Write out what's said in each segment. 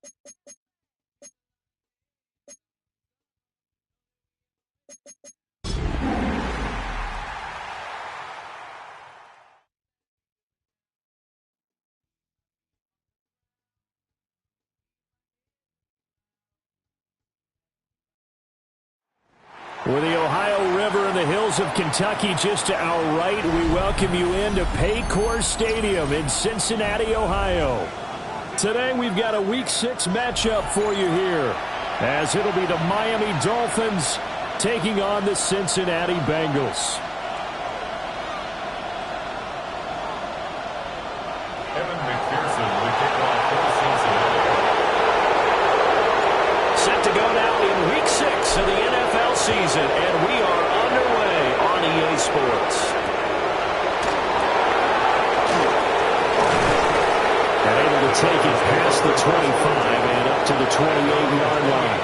With the Ohio River and the hills of Kentucky just to our right, we welcome you into Paycor Stadium in Cincinnati, Ohio. Today we've got a Week 6 matchup for you here, as it'll be the Miami Dolphins taking on the Cincinnati Bengals. Set to go now in Week 6 of the NFL season, and we are underway on EA Sports. And able to take it past the 25 and up to the 28-yard line.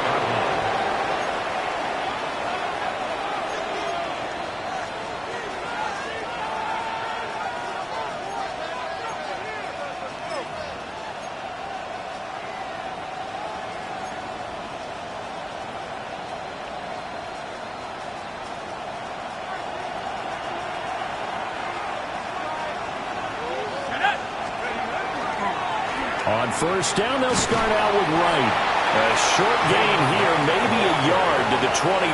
On first down, they'll start out with Wright. A short gain here, maybe a yard to the 29.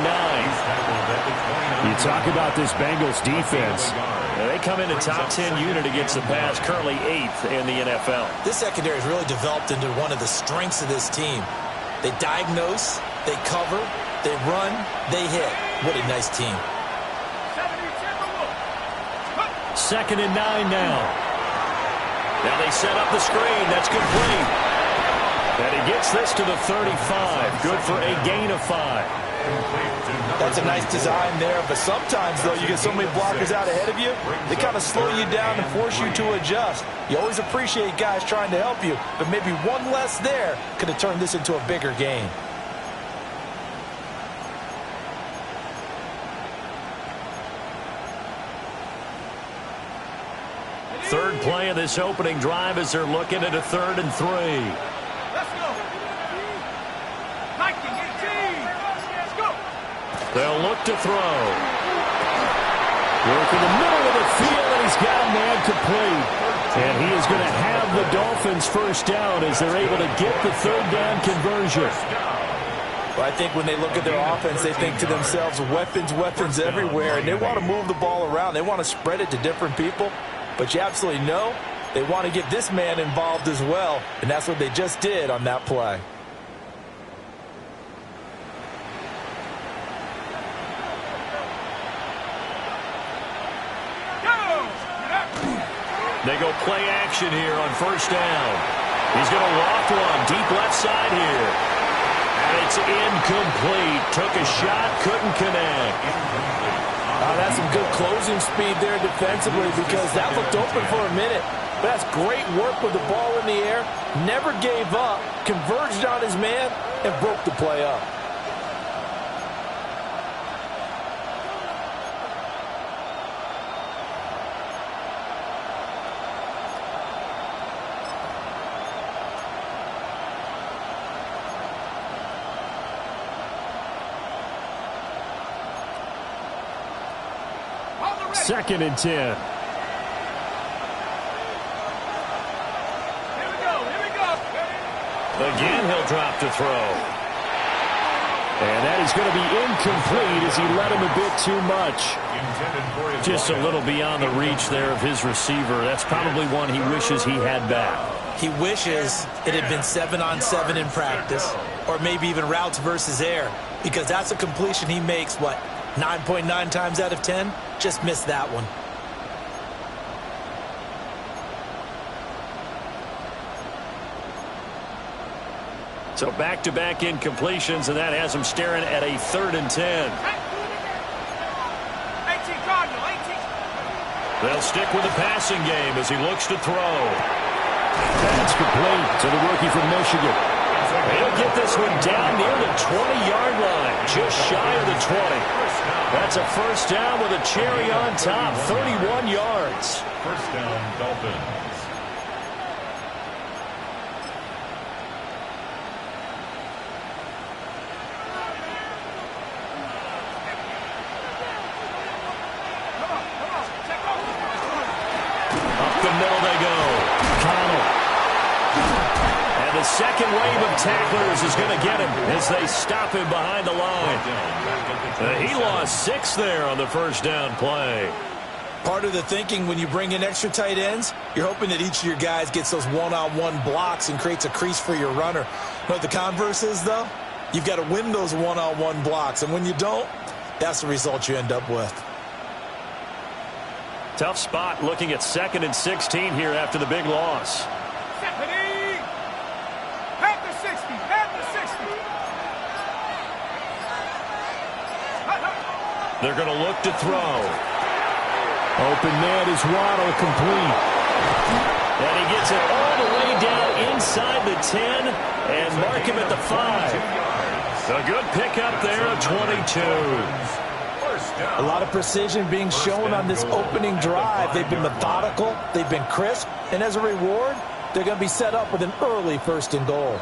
You talk about this Bengals defense. They come in a top 10 unit against the pass, currently 8th in the NFL. This secondary has really developed into one of the strengths of this team. They diagnose, they cover, they run, they hit. What a nice team. 2nd and 9 now. Now they set up the screen. That's complete. And he gets this to the 35. Good for a gain of 5. That's a nice design there, but sometimes, though, you get so many blockers out ahead of you, they kind of slow you down and force you to adjust. You always appreciate guys trying to help you, but maybe one less there could have turned this into a bigger gain. Third play of this opening drive as they're looking at a 3rd and 3. Let's go. Let's go. They'll look to throw. Work in the middle of the field, and he's got a man complete. And he is going to have the Dolphins first down as they're able to get the 3rd down conversion. Well, I think when they look at their offense, they think to themselves, weapons, weapons everywhere, and they want to move the ball around. They want to spread it to different people. But you absolutely know they want to get this man involved as well, and that's what they just did on that play. They go play action here on first down. He's going to loft one deep left side here. And it's incomplete. Took a shot, couldn't connect. That's some good closing speed there defensively because that looked open for a minute. But that's great work with the ball in the air. Never gave up, converged on his man, and broke the play up. Second and 10. Here we go. Again, he'll drop to throw. And that is going to be incomplete as he let him a bit too much. Just a little beyond the reach there of his receiver. That's probably one he wishes he had back. He wishes it had been 7-on-7 in practice, or maybe even routes versus air, because that's a completion he makes, 9.9 times out of 10? Just missed that one. So back-to-back incompletions, and that has him staring at a 3rd and 10. 18 Cardinal, 18. They'll stick with the passing game as he looks to throw. That's complete to the rookie from Michigan. He'll get this one down near the 20-yard line, just shy of the 20. That's a first down with a cherry on top, 31 yards. First down, Dolphins. second wave of tacklers is going to get him as they stop him behind the line. He lost 6 there on the first down play. Part of the thinking when you bring in extra tight ends, you're hoping that each of your guys gets those one-on-one blocks and creates a crease for your runner. You know what the converse is, though? You've got to win those one-on-one blocks, and when you don't, that's the result you end up with. Tough spot looking at 2nd and 16 here after the big loss. Stephanie! At the 60! At the 60! They're going to look to throw. Open man is Waddle, complete. And he gets it all the way down inside the 10 and mark him at the 5. A good pickup there at 22. A lot of precision being shown on this opening drive. They've been methodical, they've been crisp, and as a reward, they're going to be set up with an early 1st and goal.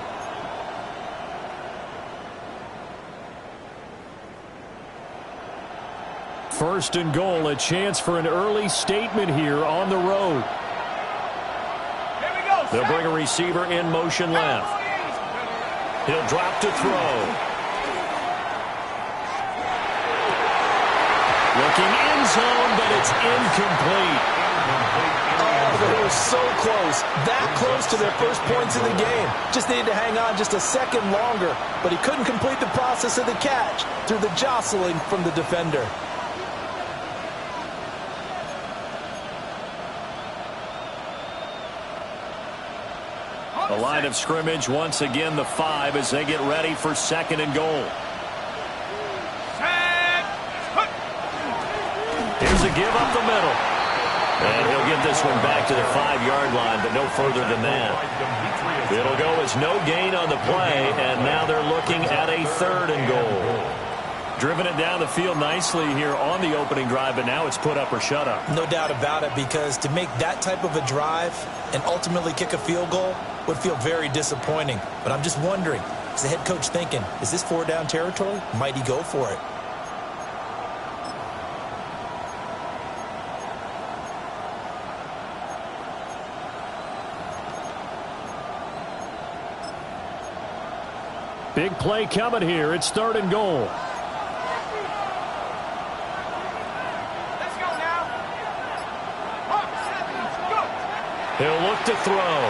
First and goal, a chance for an early statement here on the road. Here we go. They'll bring a receiver in motion left. He'll drop to throw. Looking end zone, but it's incomplete. Oh, they were so close. That close to their first points in the game. Just needed to hang on just a second longer, but he couldn't complete the process of the catch through the jostling from the defender. The line of scrimmage once again the 5 as they get ready for 2nd and goal. Here's a give up the middle. And he'll get this one back to the 5-yard line, but no further than that. It'll go as no gain on the play, and now they're looking at a 3rd and goal. Driven it down the field nicely here on the opening drive, but now it's put up or shut up. No doubt about it, because to make that type of a drive and ultimately kick a field goal would feel very disappointing. But I'm just wondering, is the head coach thinking, is this 4-down territory? Might he go for it? Big play coming here. It's 3rd and goal. Let's go now. Go. He'll look to throw.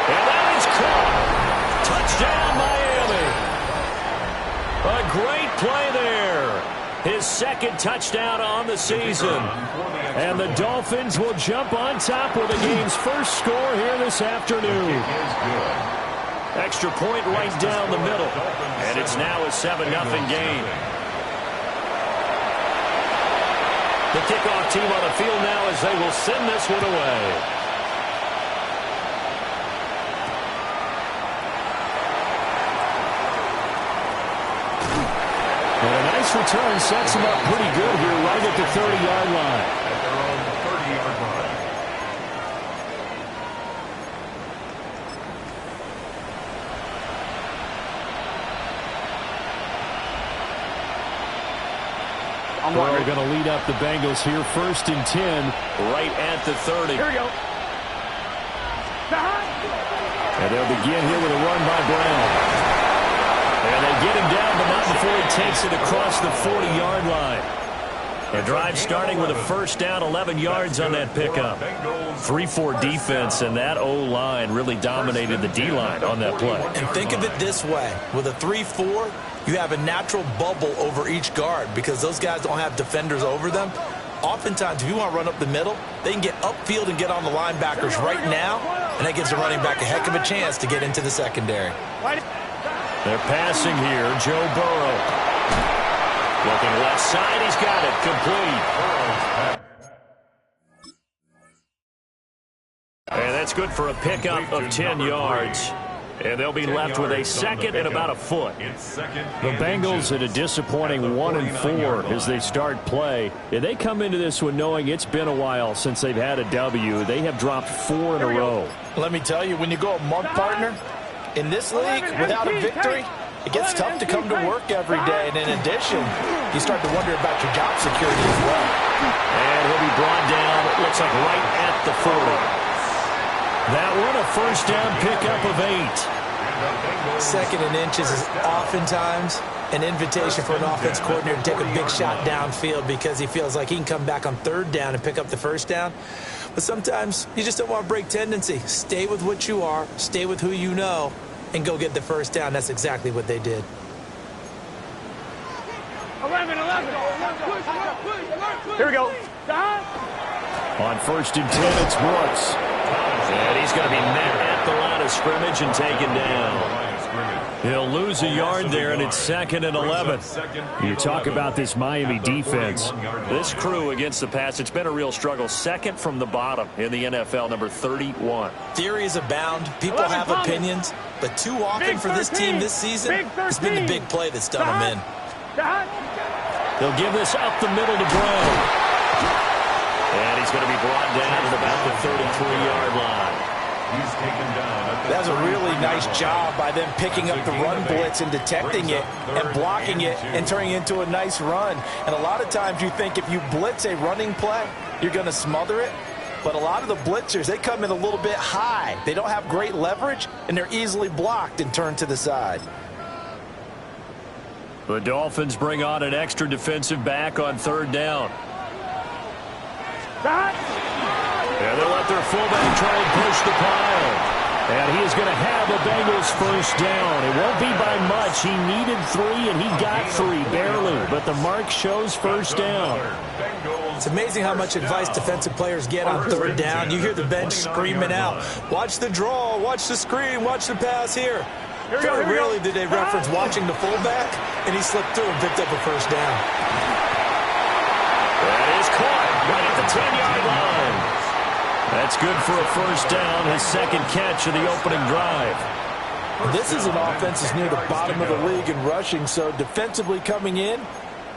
And that is caught. Touchdown, Miami. A great play there. His 2nd touchdown on the season. And the Dolphins will jump on top with the game's first score here this afternoon. Extra point right down the middle. And it's now a 7-0 game. The kickoff team on the field now as they will send this one away. And a nice return sets them up pretty good here right at the 30-yard line. At their own 30-yard line. They're going to lead up the Bengals here. 1st and 10 right at the 30. Here we go. And they'll begin here with a run by Brown. And they get him down, but not before he takes it across the 40-yard line. A drive starting with a 1st down, 11 yards on that pickup. 3-4 defense, and that O-line really dominated the D-line on that play. And think of it this way. With a 3-4, you have a natural bubble over each guard because those guys don't have defenders over them. Oftentimes, if you want to run up the middle, they can get upfield and get on the linebackers right now, and that gives the running back a heck of a chance to get into the secondary. They're passing here. Joe Burrow. Looking left side. He's got it. Complete. And that's good for a pickup of 10 yards. And they'll be left with a 2nd and about a foot. The Bengals at a disappointing 1-4 as they start play. And they come into this one knowing it's been a while since they've had a W. They have dropped 4 in a row. Let me tell you, when you go a month partner, in this league, without a victory, it gets tough to come to work every day. And in addition, you start to wonder about your job security as well. And he'll be brought down, it looks like right at the 40. That one, a first down pickup of 8. Second and inches is oftentimes an invitation for an offense coordinator to take a big shot downfield because he feels like he can come back on third down and pick up the first down. But sometimes you just don't want to break tendency. Stay with what you are, stay with who you know, and go get the first down. That's exactly what they did. 11. Here we go. On first and 10, it's Brooks. And he's going to be met at the line of scrimmage and taken down. He'll lose a yard there, and it's 2nd and 11. You talk about this Miami defense. This crew against the pass, it's been a real struggle. Second from the bottom in the NFL, number 31. Theories abound. People have opinions. But too often for this team this season, it's been the big play that's done them in. They'll give this up the middle to Brown. And he's going to be brought down at about the 33-yard line. He's taken down. That was a really nice job by them picking up the run blitz and detecting it and blocking it and turning it into a nice run. And a lot of times you think if you blitz a running play, you're going to smother it. But a lot of the blitzers, they come in a little bit high. They don't have great leverage, and they're easily blocked and turned to the side. The Dolphins bring on an extra defensive back on third down. And they'll let their fullback try and push the pile. And he is going to have a Bengals first down. It won't be by much. He needed 3, and he got 3, barely. But the mark shows first down. It's amazing how much advice defensive players get on third down. You hear the bench screaming out, watch the draw, watch the screen, watch the pass here. Very rarely did they reference watching the fullback, and he slipped through and picked up a first down. That is caught right at the 10-yard line. That's good for a first down, his second catch of the opening drive. This is an offense that's near the bottom of the league in rushing, so defensively coming in,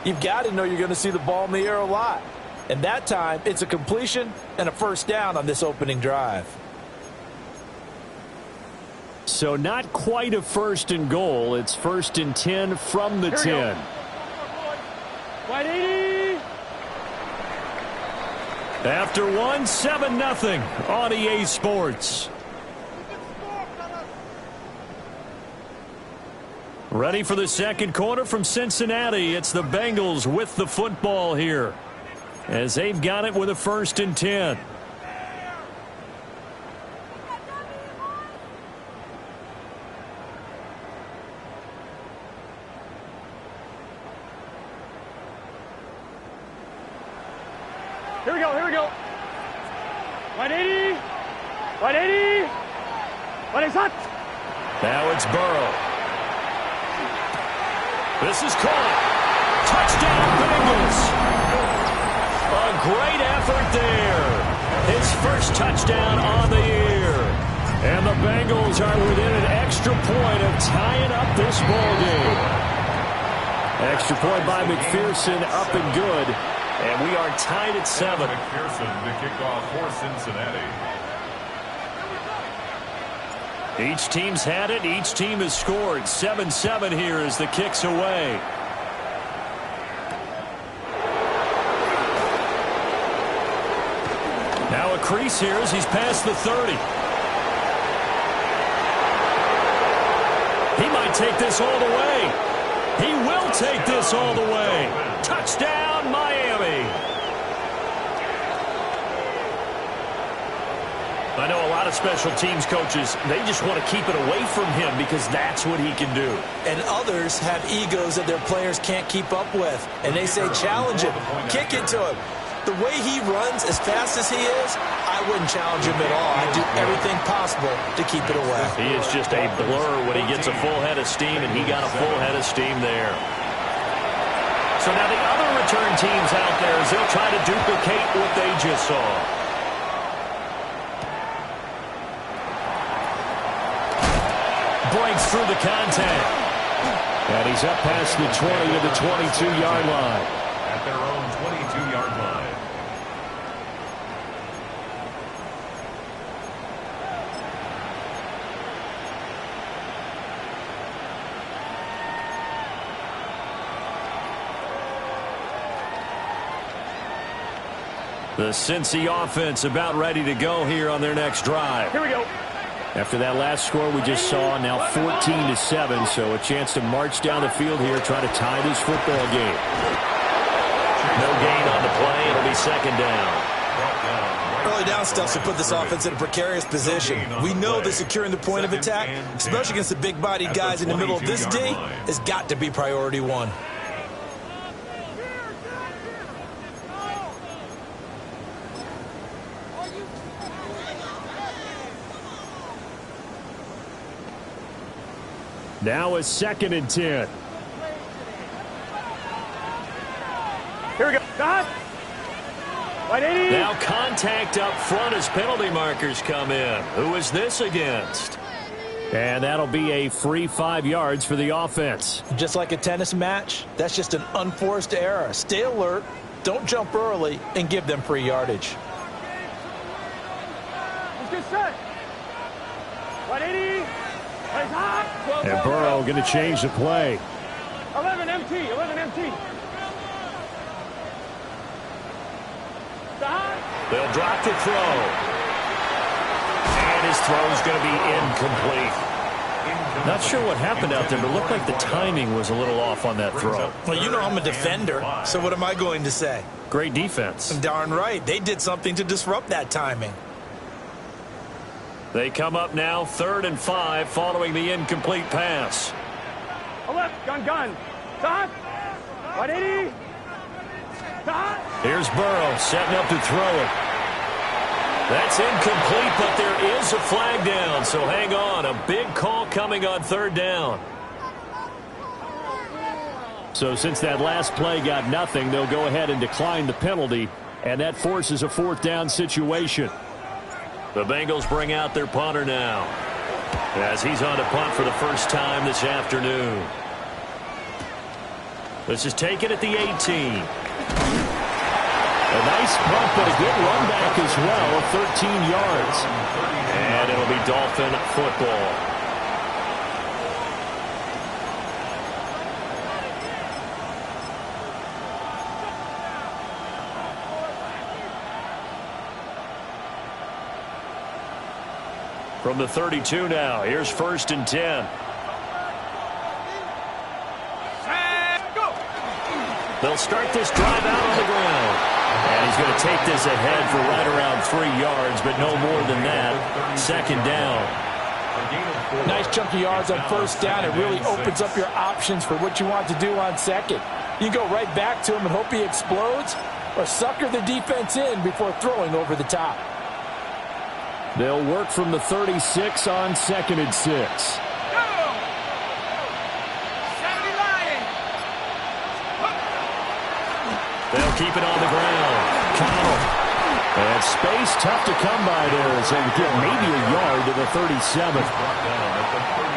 you've got to know you're going to see the ball in the air a lot. And that time, it's a completion and a first down on this opening drive. So not quite a first and goal. It's 1st and 10 from the 10. Wide 80. After 1, 7-0 on EA Sports. Ready for the second quarter from Cincinnati. It's the Bengals with the football here, as they've got it with a 1st and 10. Here we go. Wide 80. Wide 80. Wide is hot. Now it's Burrow. This is caught. Touchdown, Bengals. A great effort there. His first touchdown on the year. And the Bengals are within an extra point of tying up this ball game. Extra point by McPherson, up and good. And we are tied at 7. McPherson to kick off for Cincinnati. Each team's had it. Each team has scored. 7-7 here as the kick's away. Now a crease here as he's past the 30. He might take this all the way. He will take this all the way. Touchdown, Miami. I know a lot of special teams coaches, they just want to keep it away from him because that's what he can do. And others have egos that their players can't keep up with. And they say, challenge him, kick it to him. The way he runs as fast as he is, I wouldn't challenge him at all. I'd do everything possible to keep it away. He is just a blur when he gets a full head of steam, and he got a full head of steam there. So now the other return teams out there, as they'll try to duplicate what they just saw. Breaks through the contact. And he's up past the 20 to the 22-yard line. At their own 22-yard line. The Cincy offense about ready to go here on their next drive. Here we go. After that last score we just saw, now 14-7, so a chance to march down the field here, try to tie this football game. No gain on the play. It'll be second down. Early down stuff should put this offense in a precarious position. We know that securing the point of attack, especially against the big-bodied guys in the middle of this D, has got to be priority one. Now a 2nd and 10. Here we go. Dot. Right 80. Now contact up front as penalty markers come in. Who is this against? And that'll be a free 5 yards for the offense. Just like a tennis match, that's just an unforced error. Stay alert, don't jump early, and give them free yardage. Let's get set. Right 80. Plays hot. And Burrow going to change the play. 11 MT. 11 MT. They'll drop to throw. And his throw's going to be incomplete. Not sure what happened out there, but it looked like the timing was a little off on that throw. Well, you know I'm a defender, so what am I going to say? Great defense. Darn right. They did something to disrupt that timing. They come up now 3rd and 5 following the incomplete pass. Left. Gun. Dot. 180. Dot. Here's Burrow setting up to throw it. That's incomplete, but there is a flag down, so hang on. A big call coming on 3rd down. So since that last play got nothing, they'll go ahead and decline the penalty, and that forces a 4th down situation. The Bengals bring out their punter now, as he's on to punt for the first time this afternoon. This is taken at the 18. A nice punt, but a good run back as well, 13 yards. And it'll be Dolphin football. From the 32 now, here's 1st and 10. They'll start this drive out on the ground. And he's going to take this ahead for right around 3 yards, but no more than that. 2nd down. Nice chunky yards on 1st down. It really opens up your options for what you want to do on 2nd. You go right back to him and hope he explodes, or sucker the defense in before throwing over the top. They'll work from the 36 on 2nd and 6. They'll keep it on the ground. Connell. And space tough to come by there, so we get maybe a yard to the 37.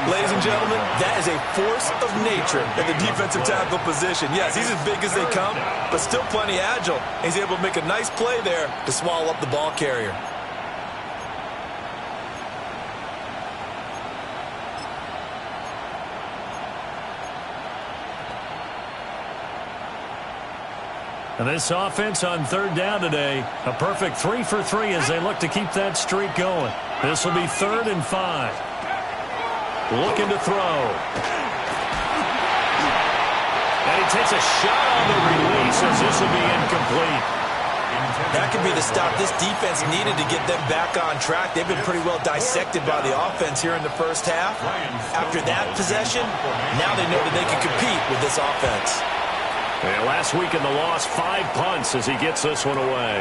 Ladies and gentlemen, that is a force of nature in the defensive tackle position. Yes, he's as big as they come, but still plenty agile. He's able to make a nice play there to swallow up the ball carrier. And this offense on 3rd down today, a perfect 3 for 3 as they look to keep that streak going. This will be 3rd and 5. Looking to throw. And he takes a shot on the release as this will be incomplete. That could be the stop this defense needed to get them back on track. They've been pretty well dissected by the offense here in the 1st half. After that possession, now they know that they can compete with this offense. And last week in the loss, 5 punts as he gets this one away.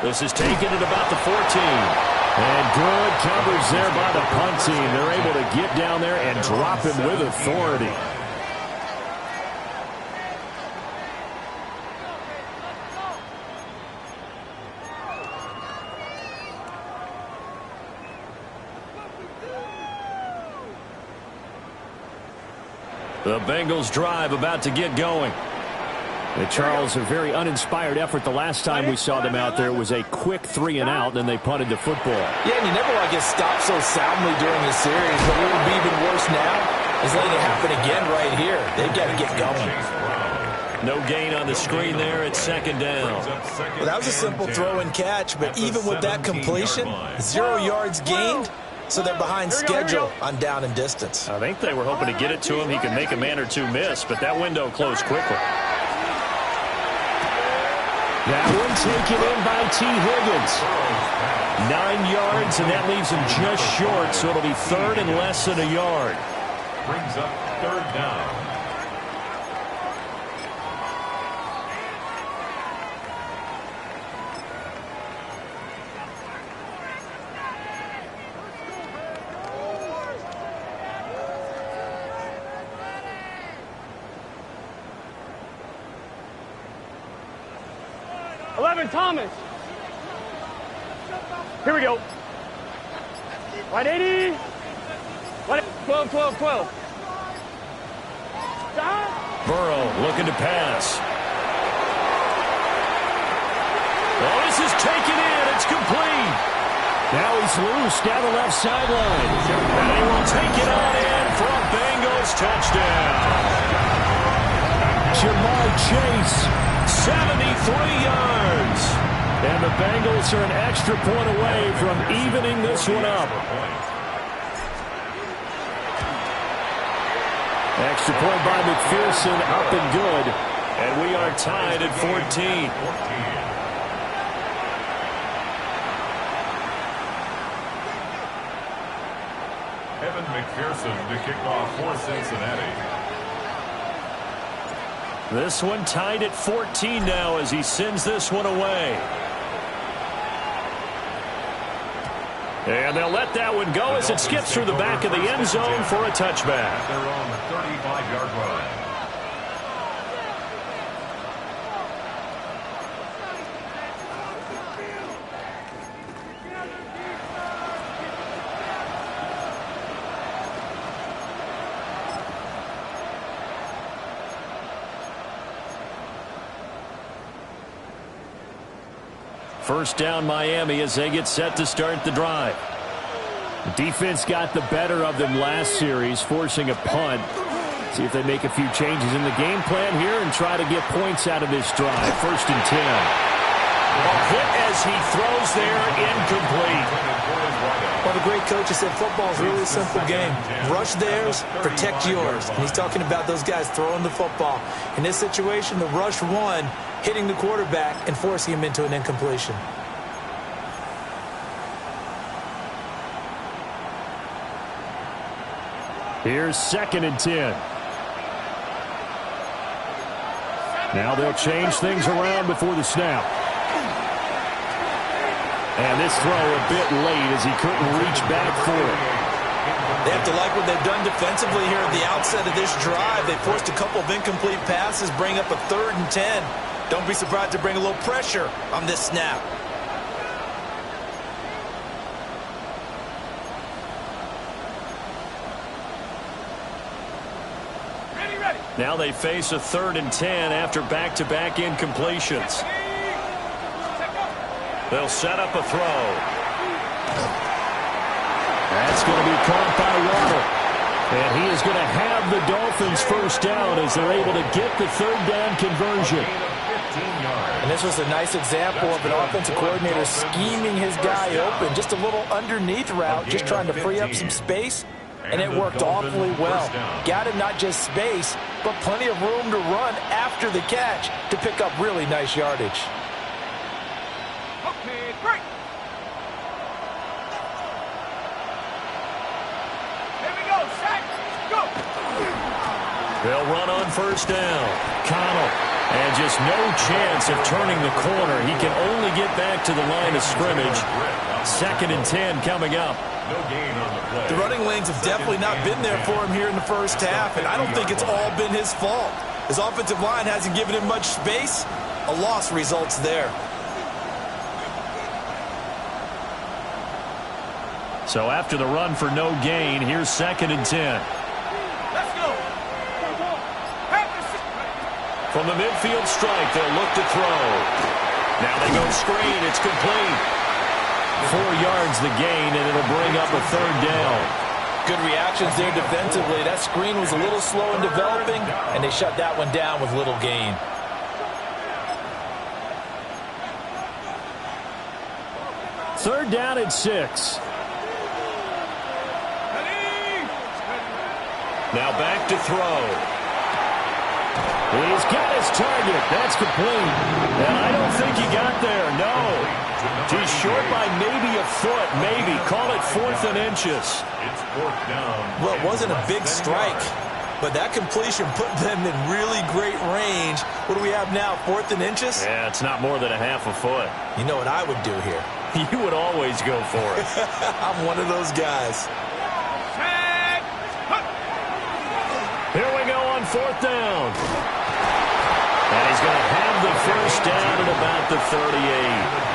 This is taken at about the 14. And good coverage there by the punt team. They're able to get down there and drop him with authority. The Bengals drive about to get going. And Charles, a very uninspired effort. The last time we saw them out there was a quick 3 and out, then they punted the football. Yeah, and you never want to get stopped so soundly during the series, but what would be even worse now is letting it happen again right here. They've got to get going. No gain on the screen there at second down. Well, that was a simple throw and catch, but even with that completion, 0 yards gained, so they're behind schedule on down and distance. I think they were hoping to get it to him. He could make a man or two miss, but that window closed quickly. That one taken in by T. Higgins. 9 yards, and that leaves him just short, so it'll be third and less than a yard. Brings up third down. Thomas. Here we go. 180. 12, 12, 12. Burrow looking to pass. Oh, this is taken in. It's complete. Now he's loose down the left sideline. And he will take it on in for a Bengals touchdown. Jamar Chase. 73 yards. And the Bengals are an extra point away from evening this one up. Extra point by McPherson, up and good. And we are tied at 14. Evan McPherson to kick off for Cincinnati. This one tied at 14 now as he sends this one away. And they'll let that one go as it skips through the back of the end zone for a touchback. Their own 35-yard line. First down Miami as they get set to start the drive. The defense got the better of them last series, forcing a punt. See if they make a few changes in the game plan here and try to get points out of this drive. First and 10. A hit as he throws there, incomplete. Well, the great coach has said football is really a simple game. Rush theirs, protect yours. And he's talking about those guys throwing the football. In this situation, the rush won, hitting the quarterback and forcing him into an incompletion. Here's second and 10. Now they'll change things around before the snap. And this throw a bit late as he couldn't reach back for it. They have to like what they've done defensively here at the outset of this drive. They forced a couple of incomplete passes, bring up a 3rd and 10. Don't be surprised to bring a little pressure on this snap. Now they face a 3rd and 10 after back-to-back incompletions. They'll set up a throw. That's going to be caught by Waddle. And he is going to have the Dolphins first down as they're able to get the 3rd down conversion. And this was a nice example of an offensive coordinator scheming his guy open. Just a little underneath route, just trying to free up some space. And it worked awfully well. Got him not just space, but plenty of room to run after the catch to pick up really nice yardage. Okay, break. Here we go, set, go. They'll run on first down. Connell. And just no chance of turning the corner. He can only get back to the line of scrimmage. 2nd and 10 coming up. No gain on the play. The running lanes have definitely not been there for him here in the first half, and I don't think it's all been his fault. His offensive line hasn't given him much space. A loss results there. So after the run for no gain, here's 2nd and 10. Let's go. From the midfield strike, they'll look to throw. Now they go screen. It's complete. 4 yards the gain, and it'll bring up a 3rd down. Good reactions there defensively. That screen was a little slow in developing, and they shut that one down with little gain. Third down and 6. Now back to throw. He's got his target. That's complete. And I don't think he got there. No. He's short by maybe a foot. Maybe. Call it 4th and inches. It's 4th down. Well, it wasn't a big strike, but that completion put them in really great range. What do we have now, 4th and inches? Yeah, it's not more than a half a foot. You know what I would do here? You would always go for it. I'm one of those guys. Here we go on 4th down. And he's going to have the first down at about the 38.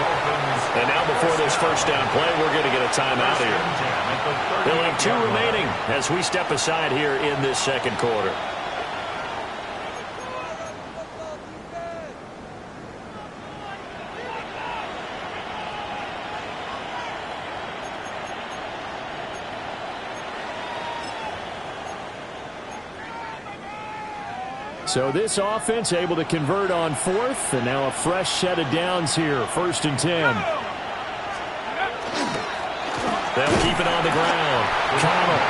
And now before this first down play, we're going to get a timeout here. They'll have 2 remaining as we step aside here in this second quarter. So this offense able to convert on 4th, and now a fresh set of downs here, 1st and 10. They'll keep it on the ground. Connell.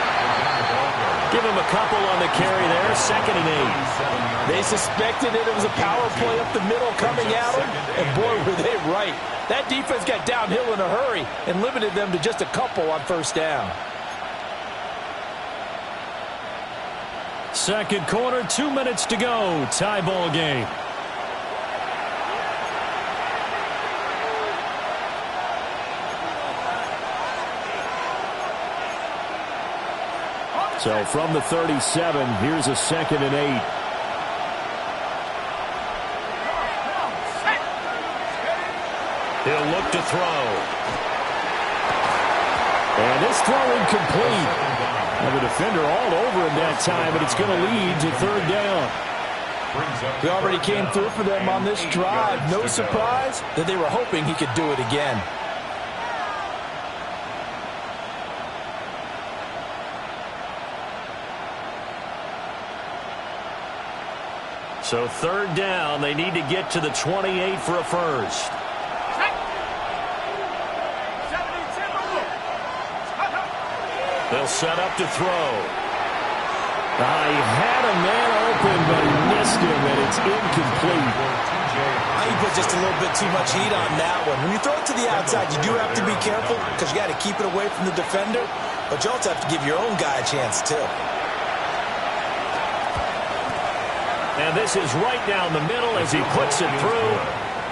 Give him a couple on the carry there, 2nd and 8. They suspected it was a power play up the middle coming at them, and boy, were they right. That defense got downhill in a hurry and limited them to just a couple on 1st down. Second quarter, 2 minutes to go. Tie ball game. So from the 37, here's a 2nd and 8. He'll look to throw. And this throw incomplete. And the defender all over him that time, and it's going to lead to 3rd down. He already came through for them on this drive. No surprise that they were hoping he could do it again. So 3rd down, they need to get to the 28 for a first. They'll set up to throw. He had a man open, but he missed him, and it's incomplete. You put just a little bit too much heat on that one. When you throw it to the outside, you do have to be careful because you got to keep it away from the defender, but you also have to give your own guy a chance, too. And this is right down the middle as he puts it through.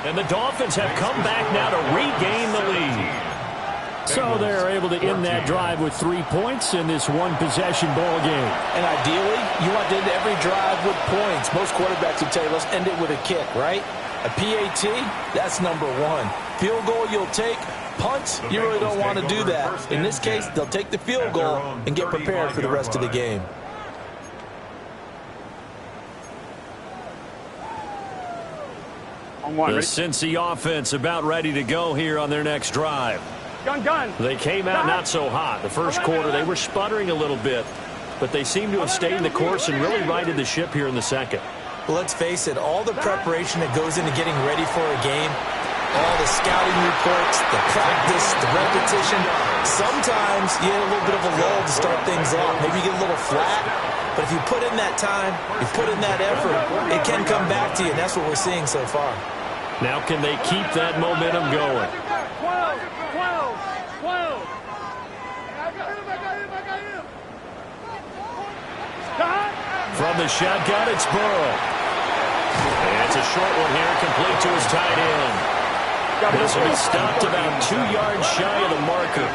And the Dolphins have come back now to regain the lead. So they're able to end that drive with 3 points in this one-possession ball game. And ideally, you want to end every drive with points. Most quarterbacks would tell you, let's end it with a kick, right? A PAT, that's number 1. Field goal you'll take. Punts, you really don't want to do that. In this case, they'll take the field goal and get prepared for the rest of the game. The Cincy offense about ready to go here on their next drive. They came out not so hot. The first quarter, they were sputtering a little bit, but they seem to have stayed in the course and really righted the ship here in the second. Well, let's face it, all the preparation that goes into getting ready for a game, all the scouting reports, the practice, the repetition, sometimes you get a little bit of a lull to start things off. Maybe you get a little flat, but if you put in that time, you put in that effort, it can come back to you, and that's what we're seeing so far. Now can they keep that momentum going? 12. From the shotgun, it's Burrow. And it's a short one here, complete to his tight end. This will be stopped about 2 yards shy of the marker.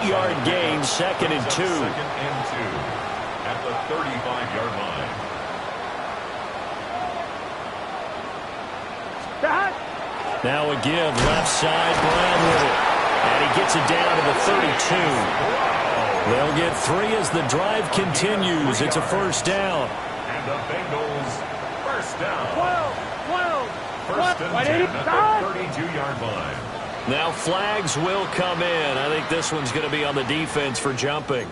8-yard gain, 2nd and 2. 2nd and 2 at the 35-yard line. Now a give, left side, Brown with it. And he gets it down to the 32. They'll get 3 as the drive continues. It's a first down. And the Bengals first down. 12. First and 10 at the 32-yard line. Now flags will come in. I think this one's going to be on the defense for jumping.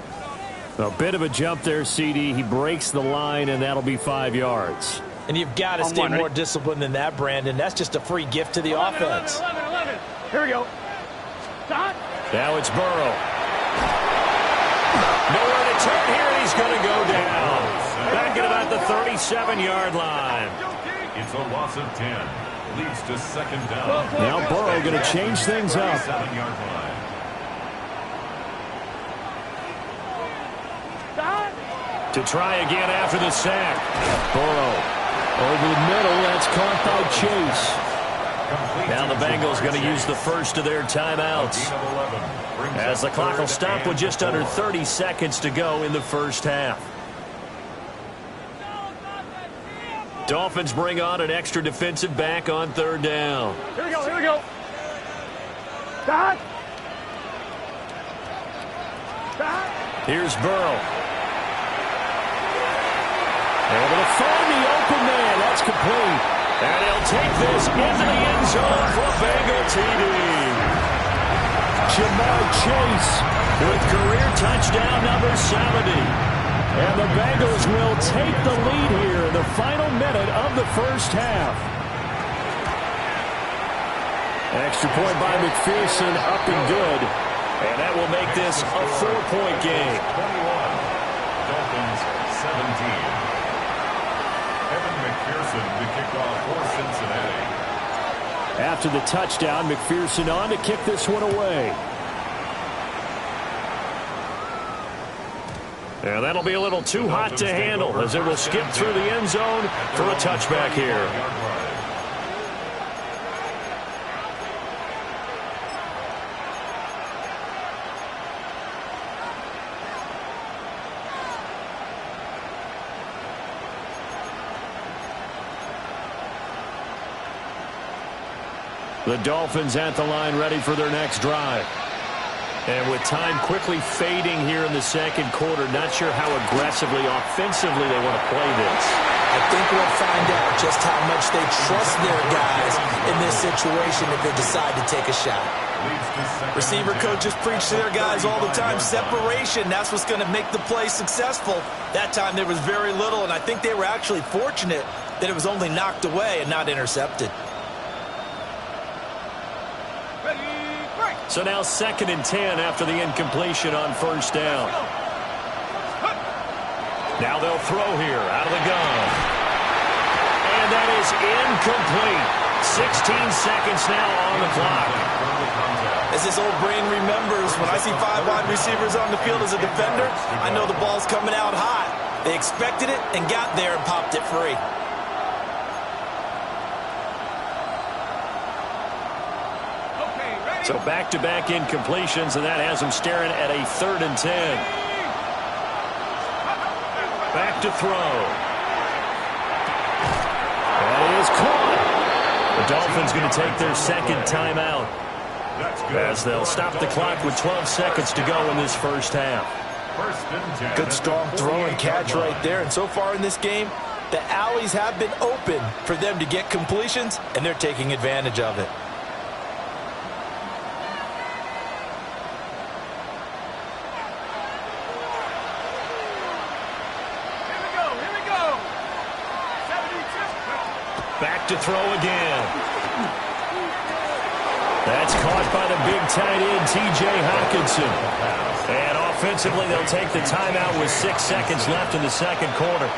A bit of a jump there, CD. He breaks the line, and that'll be 5 yards. And you've got to stay more disciplined than that, Brandon. That's just a free gift to the offense. 11. Here we go. Stop. Now it's Burrow. Nowhere to turn here, and he's going to go down. Back at about the 37-yard line. It's a loss of 10. Leads to second down. Now Burrow going to change things up. 37-yard line. To try again after the sack. Burrow over the middle. That's caught by Chase. Now the Bengals going to use the first of their timeouts, as the clock will stop with just under 30 seconds to go in the first half. Dolphins bring on an extra defensive back on third down. Here we go. Stop. Here's Burrow. Able to find the open man. That's complete. And he'll take this into the end zone for a Bengal TD. Jamar Chase with career touchdown number 70. And the Bengals will take the lead here in the final minute of the first half. Extra point by McPherson, up and good. And that will make this a 4-point game. 21. Dolphins 17. McPherson to kick off for Cincinnati. After the touchdown, McPherson on to kick this one away. And that'll be a little too hot to handle, as it will skip through the end zone for a touchback here. The Dolphins at the line, ready for their next drive. And with time quickly fading here in the second quarter, not sure how aggressively, offensively they want to play this. I think we'll find out just how much they trust their guys in this situation if they decide to take a shot. Receiver coaches preach to their guys all the time. Separation, that's what's going to make the play successful. That time there was very little, and I think they were actually fortunate that it was only knocked away and not intercepted. So now 2nd and 10 after the incompletion on first down. Now they'll throw here out of the gun. And that is incomplete. 16 seconds now on the clock. As his old brain remembers, when I see 5 wide receivers on the field as a defender, I know the ball's coming out hot. They expected it and got there and popped it free. So back-to-back incompletions, and that has them staring at a 3rd and 10. Back to throw. That is caught. The Dolphins going to take their second timeout, as they'll stop the clock with 12 seconds to go in this first half. Good strong throw and catch right there. And so far in this game, the alleys have been open for them to get completions, and they're taking advantage of it. Back to throw again. That's caught by the big tight end, T.J. Hockenson. And offensively, they'll take the timeout with 6 seconds left in the second quarter.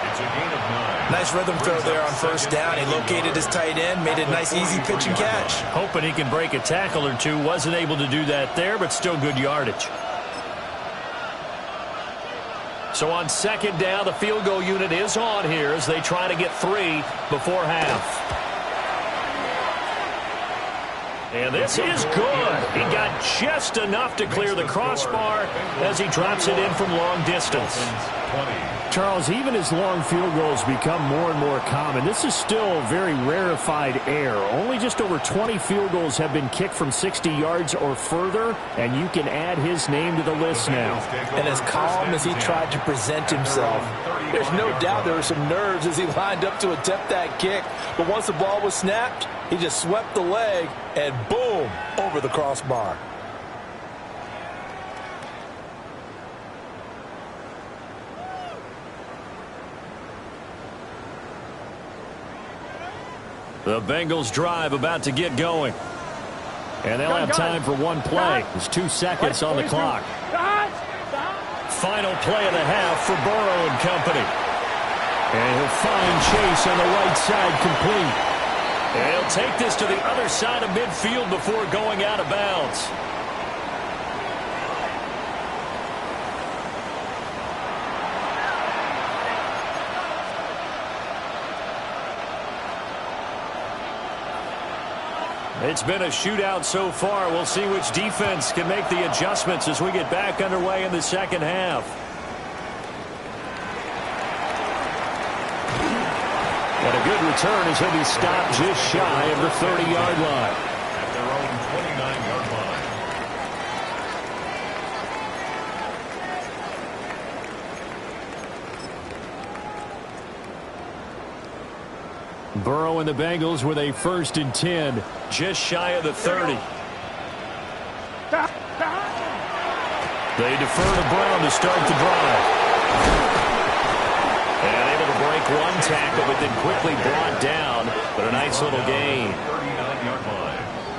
Nice rhythm throw there on first down. He located his tight end, made a nice easy pitch and catch. Hoping he can break a tackle or two. Wasn't able to do that there, but still good yardage. So on second down, the field goal unit is on here as they try to get 3 before half. And this is good. He got just enough to clear the crossbar as he drops it in from long distance. Charles, even as long field goals become more and more common, this is still very rarefied air. Only just over 20 field goals have been kicked from 60 yards or further, and you can add his name to the list now. And as calm as he tried to present himself, there's no doubt there were some nerves as he lined up to attempt that kick. But once the ball was snapped, he just swept the leg and boom, over the crossbar. The Bengals drive about to get going. And they'll have time for one play. There's 2 seconds on the clock. Final play of the half for Burrow and company. And he'll find Chase on the right side complete. And he'll take this to the other side of midfield before going out of bounds. It's been a shootout so far. We'll see which defense can make the adjustments as we get back underway in the second half. And a good return as he'll be stopped just shy of the 30-yard line. At their own 29-yard line. Burrow and the Bengals with a 1st and 10. Just shy of the 30. They defer to Brown to start the drive. And able to break one tackle, but then quickly brought down. But a nice little gain.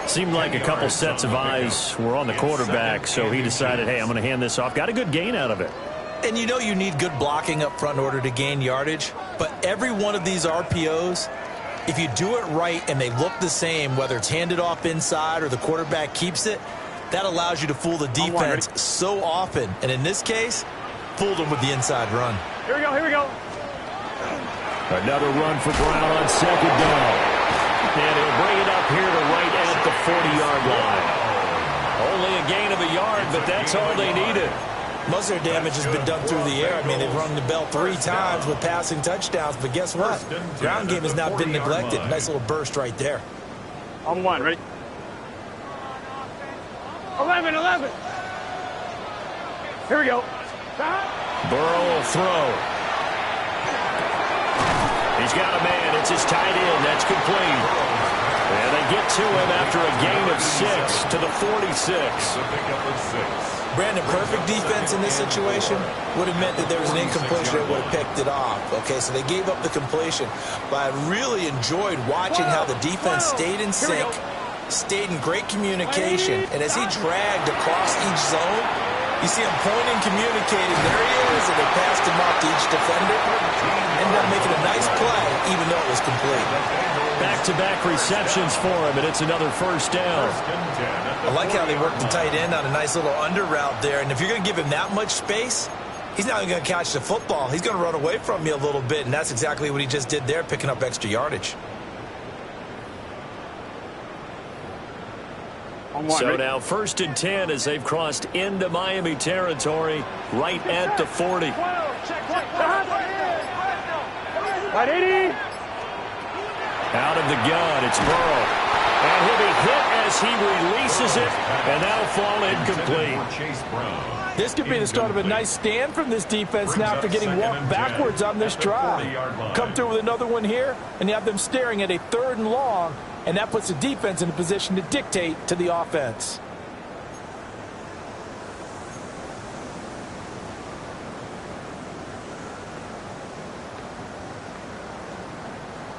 Seemed like a couple sets of eyes were on the quarterback, so he decided, hey, I'm going to hand this off. Got a good gain out of it. And you know you need good blocking up front in order to gain yardage. But every one of these RPOs, if you do it right and they look the same, whether it's handed off inside or the quarterback keeps it, that allows you to fool the defense so often. And in this case, fooled them with the inside run. Here we go, here we go. Another run for Brown on 2nd down. And he'll bring it up here to right at the 40-yard line. Only a gain of a yard, but that's all they needed. Most of their damage has been done through the air. I mean, they've rung the bell 3 times with passing touchdowns, but guess what? Ground game has not been neglected. Nice little burst right there. On 1, ready? 11. Here we go. Burrow will throw. He's got a man. It's his tight end. That's complete. And they get to him after a gain of 6 to the 46. Brandon, perfect defense in this situation would have meant that there was an incompletion that would have picked it off. Okay, so they gave up the completion. But I really enjoyed watching how the defense stayed in sync, stayed in great communication. And as he dragged across each zone, you see him pointing, communicating. There he is, and they passed him off to each defender. Ended up making a nice play, even though it was complete. Back-to-back receptions for him, and it's another 1st down. I like how they worked the tight end on a nice little under route there. And if you're going to give him that much space, he's not even going to catch the football. He's going to run away from you a little bit, and that's exactly what he just did there, picking up extra yardage. So now 1st and 10 as they've crossed into Miami territory right at the 40. Right, 80. Out of the gun, it's Burrow. And he'll be hit as he releases it, and that'll fall incomplete. This could be the start of a nice stand from this defense now after getting walked backwards on this drive. Come through with another one here, and you have them staring at a 3rd and long, and that puts the defense in a position to dictate to the offense.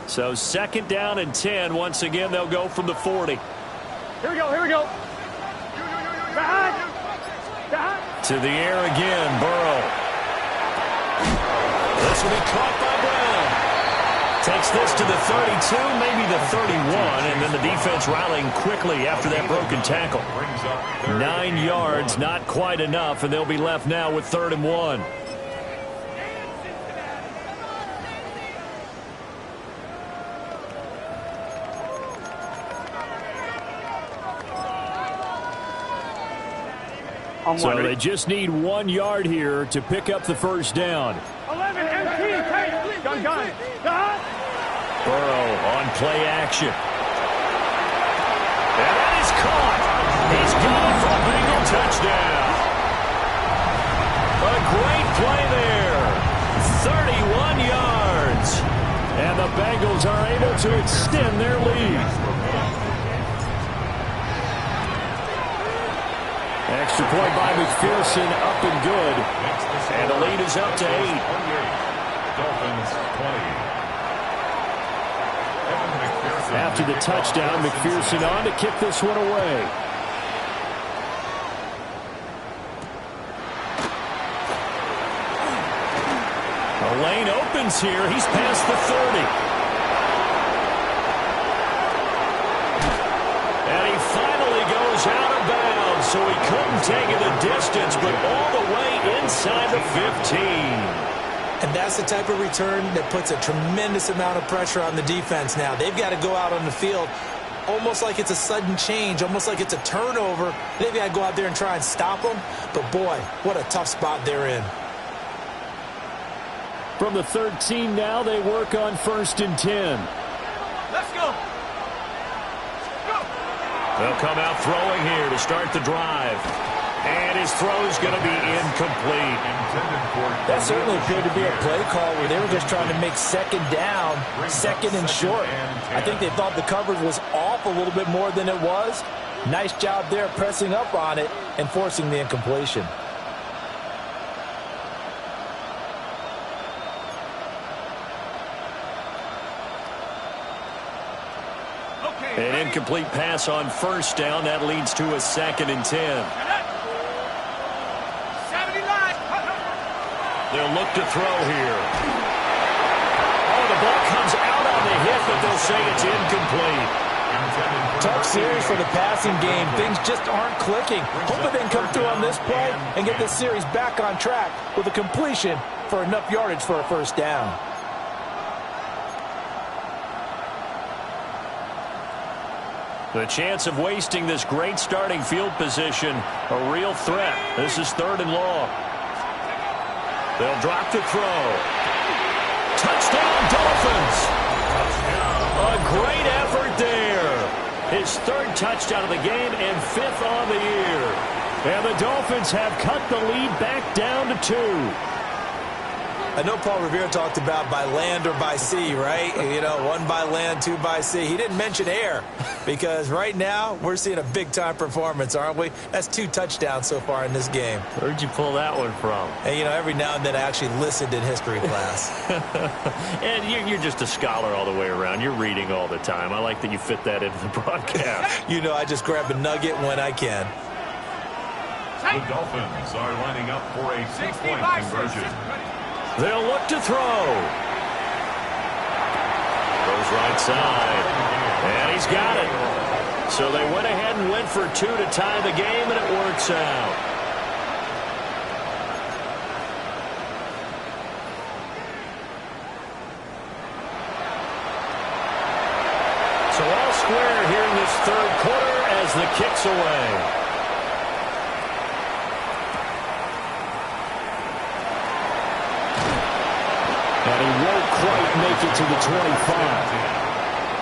So 2nd down and 10. Once again, they'll go from the 40. Here we go, here we go. To the air again, Burrow. This will be caught by Brown. Takes this to the 32, maybe the 31, and then the defense rallying quickly after that broken tackle. 9 yards, not quite enough, and they'll be left now with 3rd and 1. So they just need 1 yard here to pick up the 1st down. 11, MT, gun. Burrow on play action. And that is caught. He's got it for a Bengal touchdown. A great play there. 31 yards. And the Bengals are able to extend their lead. Extra point by McPherson, up and good. And the lead is up to 8. Dolphins 20. after the touchdown. McPherson on to kick this one away. The lane opens here. He's past the 30. And he finally goes out of bounds, so he couldn't take it the distance, but all the way inside the 15. And that's the type of return that puts a tremendous amount of pressure on the defense now. They've got to go out on the field almost like it's a sudden change, almost like it's a turnover. They've got to go out there and try and stop them. But, boy, what a tough spot they're in. From the 13 now, they work on 1st and 10. Let's go. They'll come out throwing here to start the drive. And his throw's going to be incomplete. That certainly appeared to be a play call where they were just trying to make second down, second and short. I think they thought the coverage was off a little bit more than it was. Nice job there pressing up on it and forcing the incompletion. An incomplete pass on 1st down. That leads to a 2nd and 10. They'll look to throw here. Oh, the ball comes out on the hit, but they'll say it's incomplete. Tough series for the passing game. Things just aren't clicking. Hoping they can come through on this play and get this series back on track with a completion for enough yardage for a 1st down. The chance of wasting this great starting field position, a real threat. This is 3rd and long. They'll drop the throw. Touchdown, Dolphins! A great effort there. His 3rd touchdown of the game and 5th on the year. And the Dolphins have cut the lead back down to 2. I know Paul Revere talked about by land or by sea, right? You know, 1 by land, 2 by sea. He didn't mention air because right now we're seeing a big-time performance, aren't we? That's 2 touchdowns so far in this game. Where'd you pull that one from? And, you know, every now and then I actually listened in history class. And you're just a scholar all the way around. You're reading all the time. I like that you fit that into the broadcast. You know, I just grab a nugget when I can. The Dolphins are lining up for a 6-point conversion. They'll look to throw. Goes right side. And he's got it. So they went ahead and went for 2 to tie the game, and it works out. So all square here in this 3rd quarter as the kick's away. And he won't quite make it to the 25.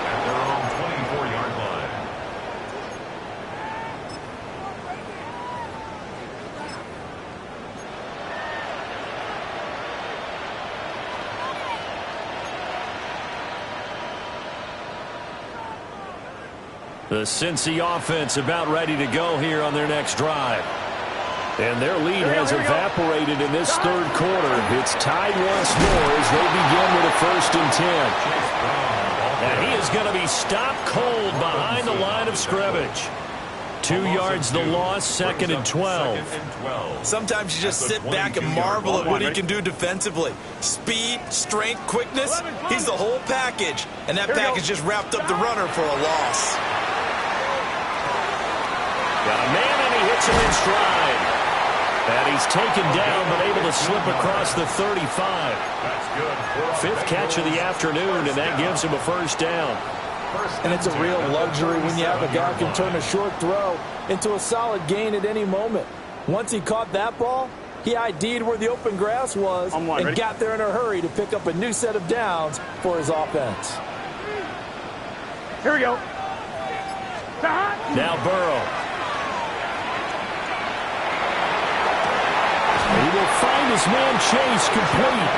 At their own 24-yard line. The Cincy offense about ready to go here on their next drive. And their lead has evaporated in this 3rd quarter. It's tied once more as they begin with a 1st and 10. And he is going to be stopped cold behind the line of scrimmage. 2 yards the loss, 2nd and 12. Sometimes you just sit back and marvel at what he can do defensively. Speed, strength, quickness, he's the whole package. And that package just wrapped up the runner for a loss. Got a man and he hits him in stride. And he's taken down but able to slip across the 35. That's good. 5th catch of the afternoon, and that gives him a 1st down. And it's a real luxury when you have a guy who can turn a short throw into a solid gain at any moment. Once he caught that ball, he ID'd where the open grass was and got there in a hurry to pick up a new set of downs for his offense. Here we go. Now Burrow. He will find his man Chase complete.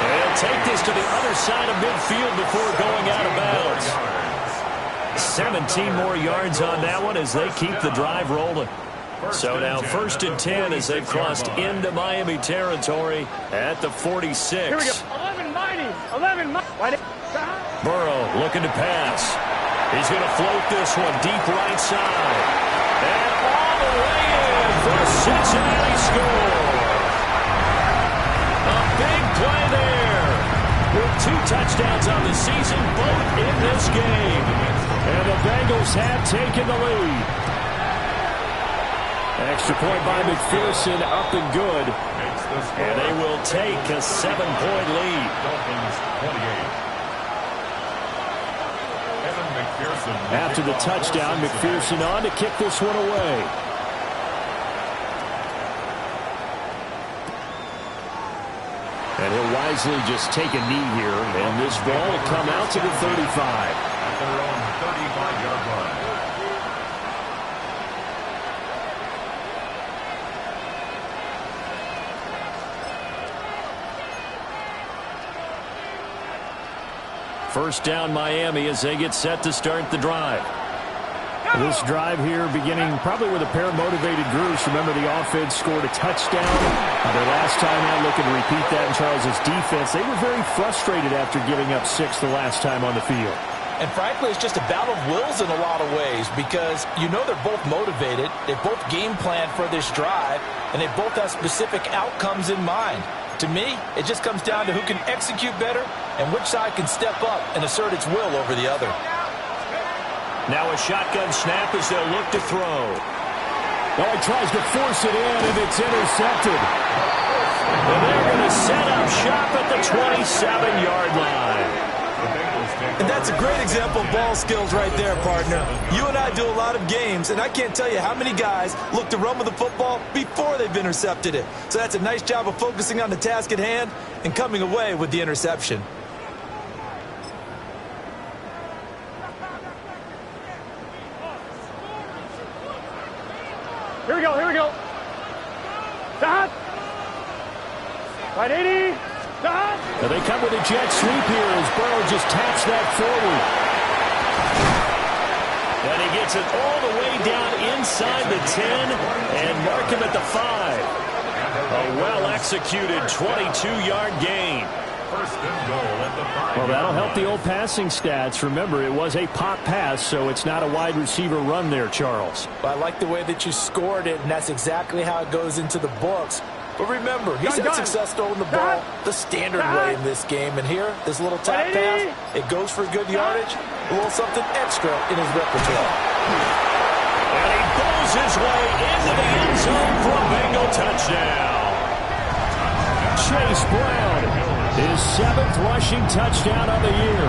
And take this to the other side of midfield before going out of bounds. 17 more yards on that one as they keep the drive rolling. So now 1st and 10 as they've crossed into Miami territory at the 46. Here we go. 11 mighty. 11 mighty. Burrow looking to pass. He's going to float this one deep right side. And all the way in for a Cincinnati score. A big play there. With 2 touchdowns on the season, both in this game. And the Bengals have taken the lead. Extra point by McPherson, up and good. And they will take a 7-point lead. Dolphins 28. After the touchdown, McPherson on to kick this one away. And he'll wisely just take a knee here, and this ball will come out to the 35. At their own 35-yard line. First down Miami as they get set to start the drive. This drive here beginning probably with a pair of motivated groups. Remember, the offense scored a touchdown. Their last time out, looking to repeat that in Charles's defense. They were very frustrated after giving up 6 the last time on the field. And frankly, it's just a battle of wills in a lot of ways because you know they're both motivated. They both game plan for this drive, and they both have specific outcomes in mind. To me, it just comes down to who can execute better and which side can step up and assert its will over the other. Now a shotgun snap as they'll look to throw. Oh, he tries to force it in, and it's intercepted. And they're going to set up shop at the 27-yard line. And that's a great example of ball skills right there, partner. You and I do a lot of games, and I can't tell you how many guys look to run with the football before they've intercepted it. So that's a nice job of focusing on the task at hand and coming away with the interception. Here we go, here we go. Stop. Right 80. Stop. And they come with a jet sweep here as Burrow just taps that forward. And he gets it all the way down inside the 10 and mark him at the 5. A well-executed 22-yard gain. First and goal at the 5. Well, that'll help the old passing stats. Remember, it was a pop pass, so it's not a wide receiver run there, Charles. I like the way that you scored it, and that's exactly how it goes into the books. But remember, he's had success throwing the ball the standard way in this game. And here, this little tap pass, it goes for good yardage, a little something extra in his repertoire. And he bowls his way into the end zone for a Bengal touchdown. Chase Brown, his 7th rushing touchdown of the year.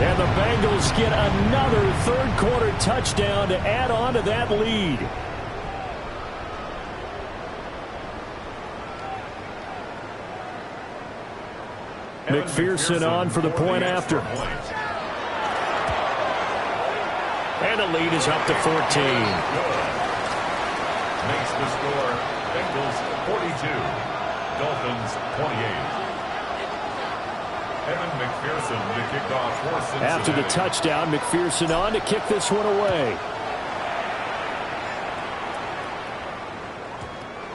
And the Bengals get another third-quarter touchdown to add on to that lead. McPherson on for the point after. And the lead is up to 14. Makes the score Bengals 42, Dolphins 28. Evan McPherson to kick off for Cincinnati. After the touchdown, McPherson on to kick this one away.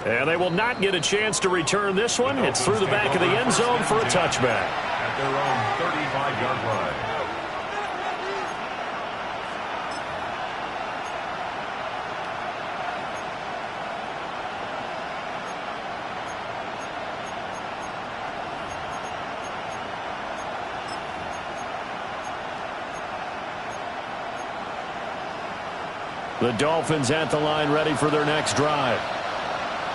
And they will not get a chance to return this one. It's through the back of the end zone for a touchback. At their own 35-yard line. The Dolphins at the line ready for their next drive.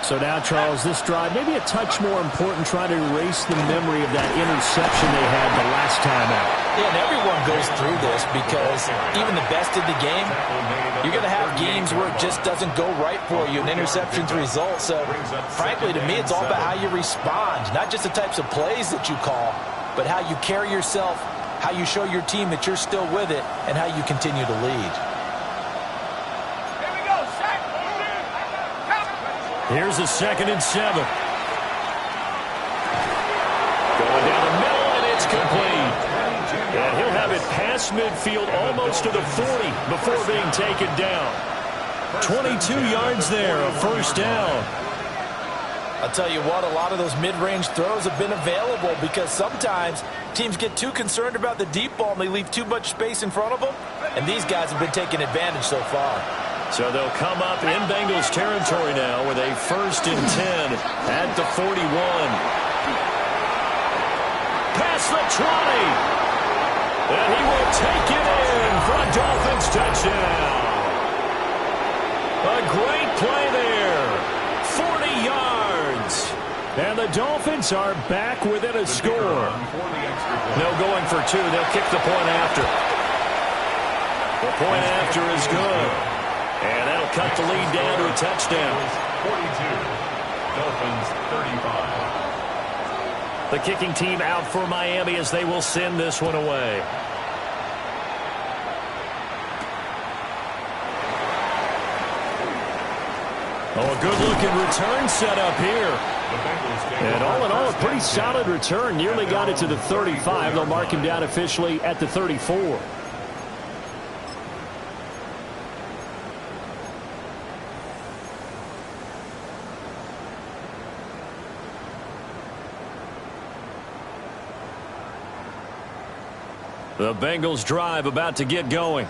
So now, Charles, this drive maybe a touch more important, trying to erase the memory of that interception they had the last time out. Yeah, and everyone goes through this because even the best in the game, you're going to have games where it just doesn't go right for you, and interceptions result. So, frankly, to me, it's all about how you respond, not just the types of plays that you call, but how you carry yourself, how you show your team that you're still with it, and how you continue to lead. Here's a 2nd and 7. Going down the middle, and it's complete. And he'll have it past midfield almost to the 40 before being taken down. 22 yards there, a first down. I'll tell you what, a lot of those mid-range throws have been available because sometimes teams get too concerned about the deep ball and they leave too much space in front of them, and these guys have been taking advantage so far. So they'll come up in Bengals territory now with a 1st and 10 at the 41. Past the 20. And he will take it in for a Dolphins touchdown. A great play there. 40 yards. And the Dolphins are back within a score. No going for 2. They'll kick the point after. The point after is good. And that'll cut the lead down to a touchdown. 42. Dolphins 35. The kicking team out for Miami as they will send this one away. Oh, a good-looking return set up here. And all in all, a pretty solid return. Nearly got it to the 35. They'll mark him down officially at the 34. The Bengals drive about to get going.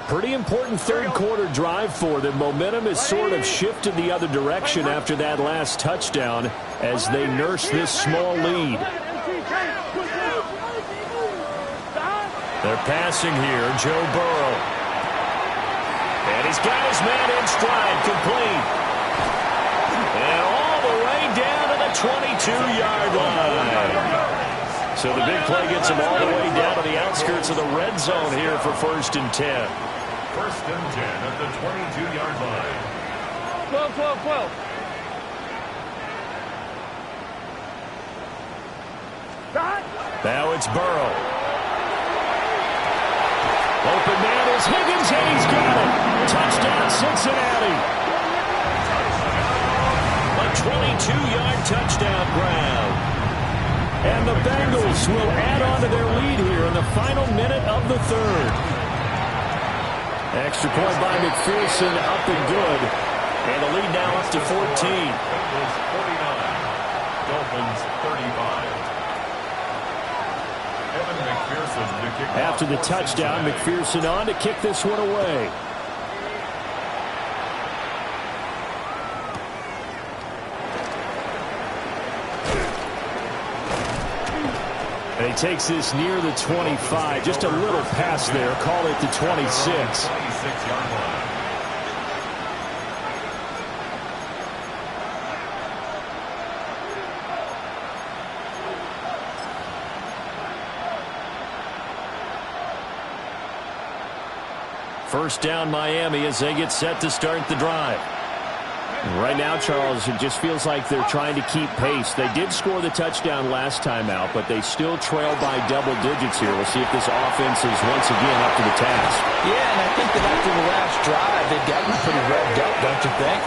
Pretty important third quarter drive for them. Momentum has sort of shifted the other direction after that last touchdown as they nurse this small lead. They're passing here, Joe Burrow. And he's got his man in stride, complete. And all the way down to the 22-yard line. So the big play gets him all the way down to the outskirts of the red zone here for 1st and 10. 1st and 10 at the 22-yard line. 12, 12, 12. Now it's Burrow. Open man is Higgins, and he's got it. Touchdown, Cincinnati. A 22-yard touchdown grab. And the Bengals will add on to their lead here in the final minute of the third. Extra point by McPherson, up and good. And the lead now up to 14. Bengals 49. Dolphins 35. Evan McPherson to kick off. After the touchdown, McPherson on to kick this one away. And he takes this near the 25. Just a little pass there. Call it the 26. 26-yard line. First down Miami as they get set to start the drive. Right now, Charles, it just feels like they're trying to keep pace. They did score the touchdown last time out, but they still trail by double digits here. We'll see if this offense is once again up to the task. Yeah, and I think that after the last drive, they've gotten pretty revved up, don't you think?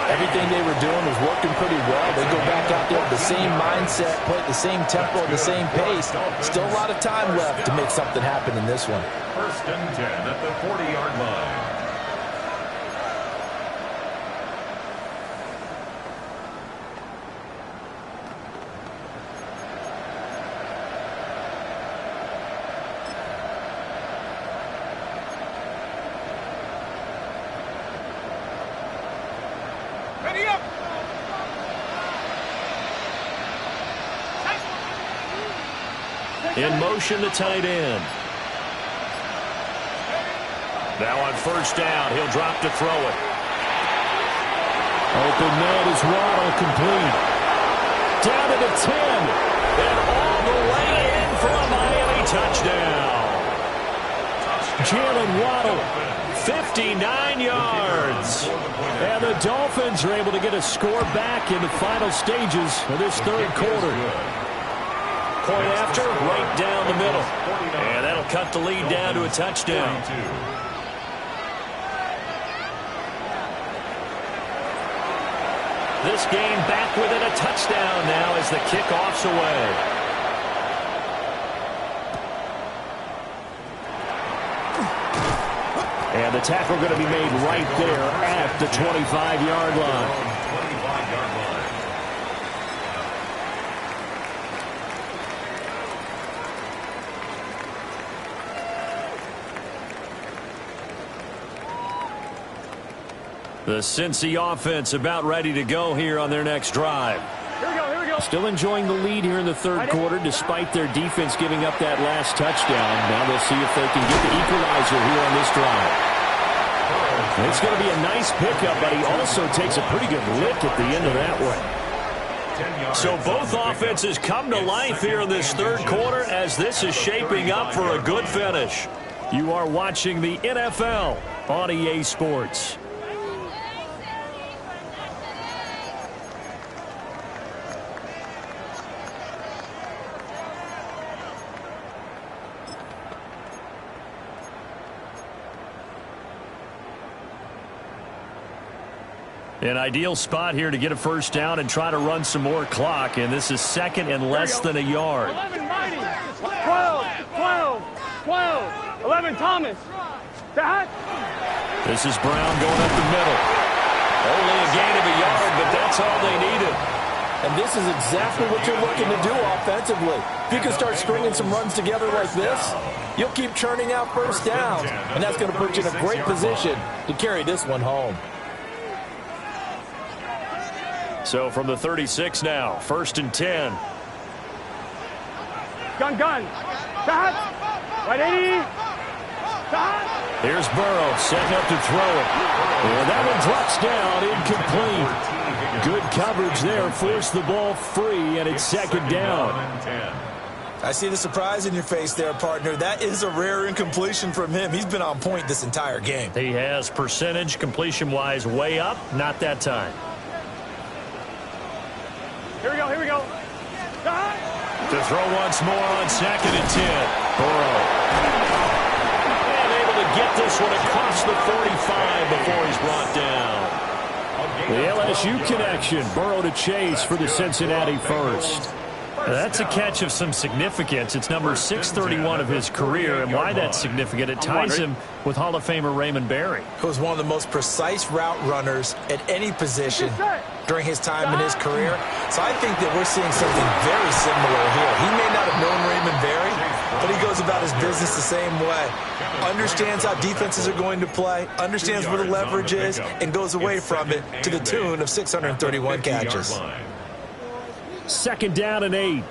Everything they were doing was working pretty well. They go back out there with the same mindset, play at the same tempo, at the same pace. Still a lot of time left to make something happen in this one. 1st and 10 at the 40-yard line. In motion, the tight end. Now on 1st down, he'll drop to throw it. Open man is Waddle, complete. Down to the 10. And all the way in for a Miami touchdown. Jalen Waddle. 59 yards. And the Dolphins are able to get a score back in the final stages of this third quarter. Point after, right down the middle. And that'll cut the lead down to a touchdown. This game back within a touchdown now as the kickoff's away. And the tackle going to be made right there at the 25-yard line. The Cincy offense about ready to go here on their next drive. Here we go. Still enjoying the lead here in the third quarter despite their defense giving up that last touchdown. Now they'll see if they can get the equalizer here on this drive. It's going to be a nice pickup, but he also takes a pretty good lick at the end of that one. So both offenses come to life here in this third quarter as this is shaping up for a good finish. You are watching the NFL on EA Sports. An ideal spot here to get a first down and try to run some more clock, and this is second and less than a yard. 11, Mighty. 12. 11, Thomas. That. This is Brown going up the middle. Only a gain of a yard, but that's all they needed. And this is exactly what you're looking to do offensively. If you can start stringing some runs together like this, you'll keep churning out first downs, and that's going to put you in a great position to carry this one home. So from the 36 now, 1st and 10. Gun. That. Right 80. That. Here's Burrow setting up to throw it. And that one drops down, incomplete. Good coverage there, forced the ball free, and it's second down. I see the surprise in your face there, partner. That is a rare incompletion from him. He's been on point this entire game. He has percentage completion-wise way up, not that time. Here we go. To throw once more on 2nd and 10. Burrow. And able to get this one across the 45 before he's brought down. The LSU connection. Burrow to Chase for the Cincinnati first. That's a catch of some significance. It's number 631 of his career, and why that's significant, it ties him with Hall of Famer Raymond Berry. He was one of the most precise route runners at any position during his time in his career. So I think that we're seeing something very similar here. He may not have known Raymond Berry, but he goes about his business the same way. Understands how defenses are going to play, understands where the leverage is, and goes away from it to the tune of 631 catches. 2nd down and 8.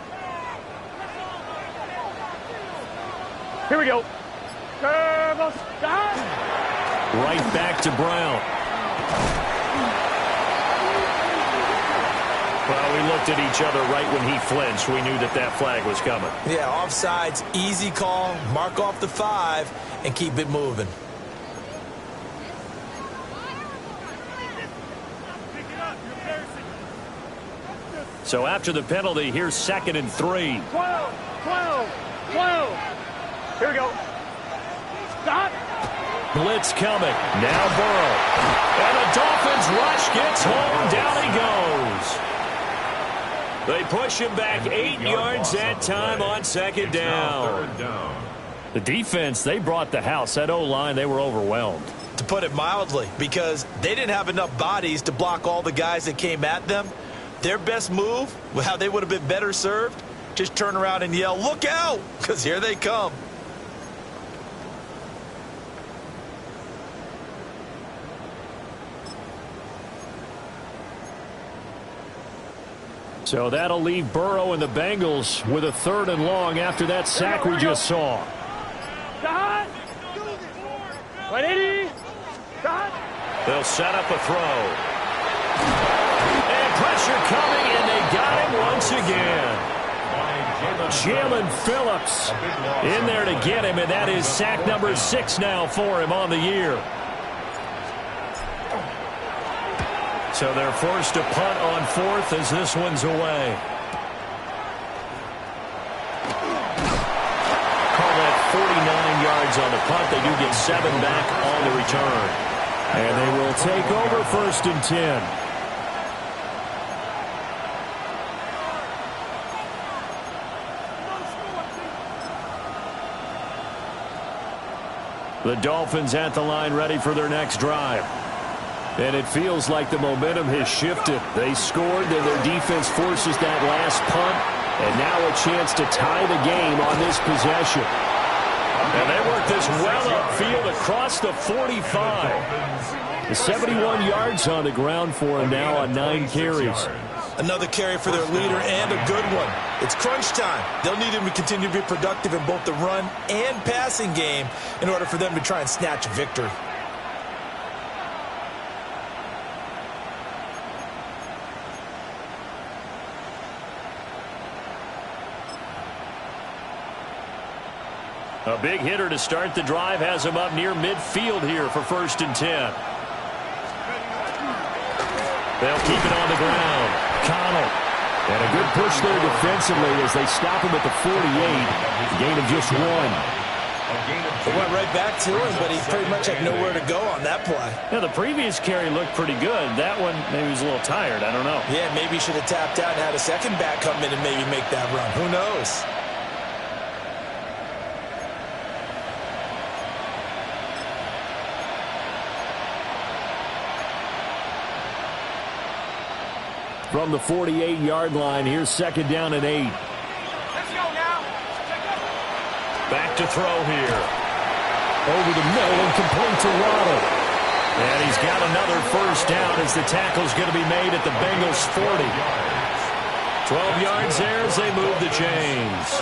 Here we go. Right back to Brown. Well, we looked at each other right when he flinched. We knew that that flag was coming. Yeah, offsides, easy call, mark off the 5, and keep it moving. So after the penalty, here's 2nd and 3. 12. Here we go. Stop. Blitz coming. Now Burrow. And the Dolphins rush gets home. Down he goes. They push him back 8 yards that time on 2nd down. The defense, they brought the house. That O-line, they were overwhelmed. To put it mildly, because they didn't have enough bodies to block all the guys that came at them. Their best move, how they would have been better served, just turn around and yell, "Look out!" because here they come. So that'll leave Burrow and the Bengals with a 3rd and long after that sack we just saw. Stop. 180. Stop. They'll set up a throw. And pressure coming, and they got him once again. Jalen Phillips in there to get him, and that is sack number 6 now for him on the year. So they're forced to punt on 4th as this one's away. Call that 49 yards on the punt. They do get 7 back on the return. And they will take over 1st and 10. The Dolphins at the line ready for their next drive. And it feels like the momentum has shifted. They scored, then their defense forces that last punt. And now a chance to tie the game on this possession. And they work this well upfield across the 45. 71 yards on the ground for him now on 9 carries. Another carry for their leader and a good one. It's crunch time. They'll need him to continue to be productive in both the run and passing game in order for them to try and snatch a victory. A big hitter to start the drive has him up near midfield here for 1st and 10. They'll keep it on the ground. Connell. And a good push there defensively as they stop him at the 48. Gain of just 1. They went right back to him, but he pretty much had nowhere to go on that play. Yeah, the previous carry looked pretty good. That one, maybe he was a little tired. I don't know. Yeah, maybe he should have tapped out and had a second back come in and maybe make that run. Who knows? From the 48-yard line, here's 2nd down and 8. Let's go now. Back to throw here. Over the middle and complete to Waddle. And he's got another 1st down as the tackle's going to be made at the Bengals 40. 12 yards there as they move the chains.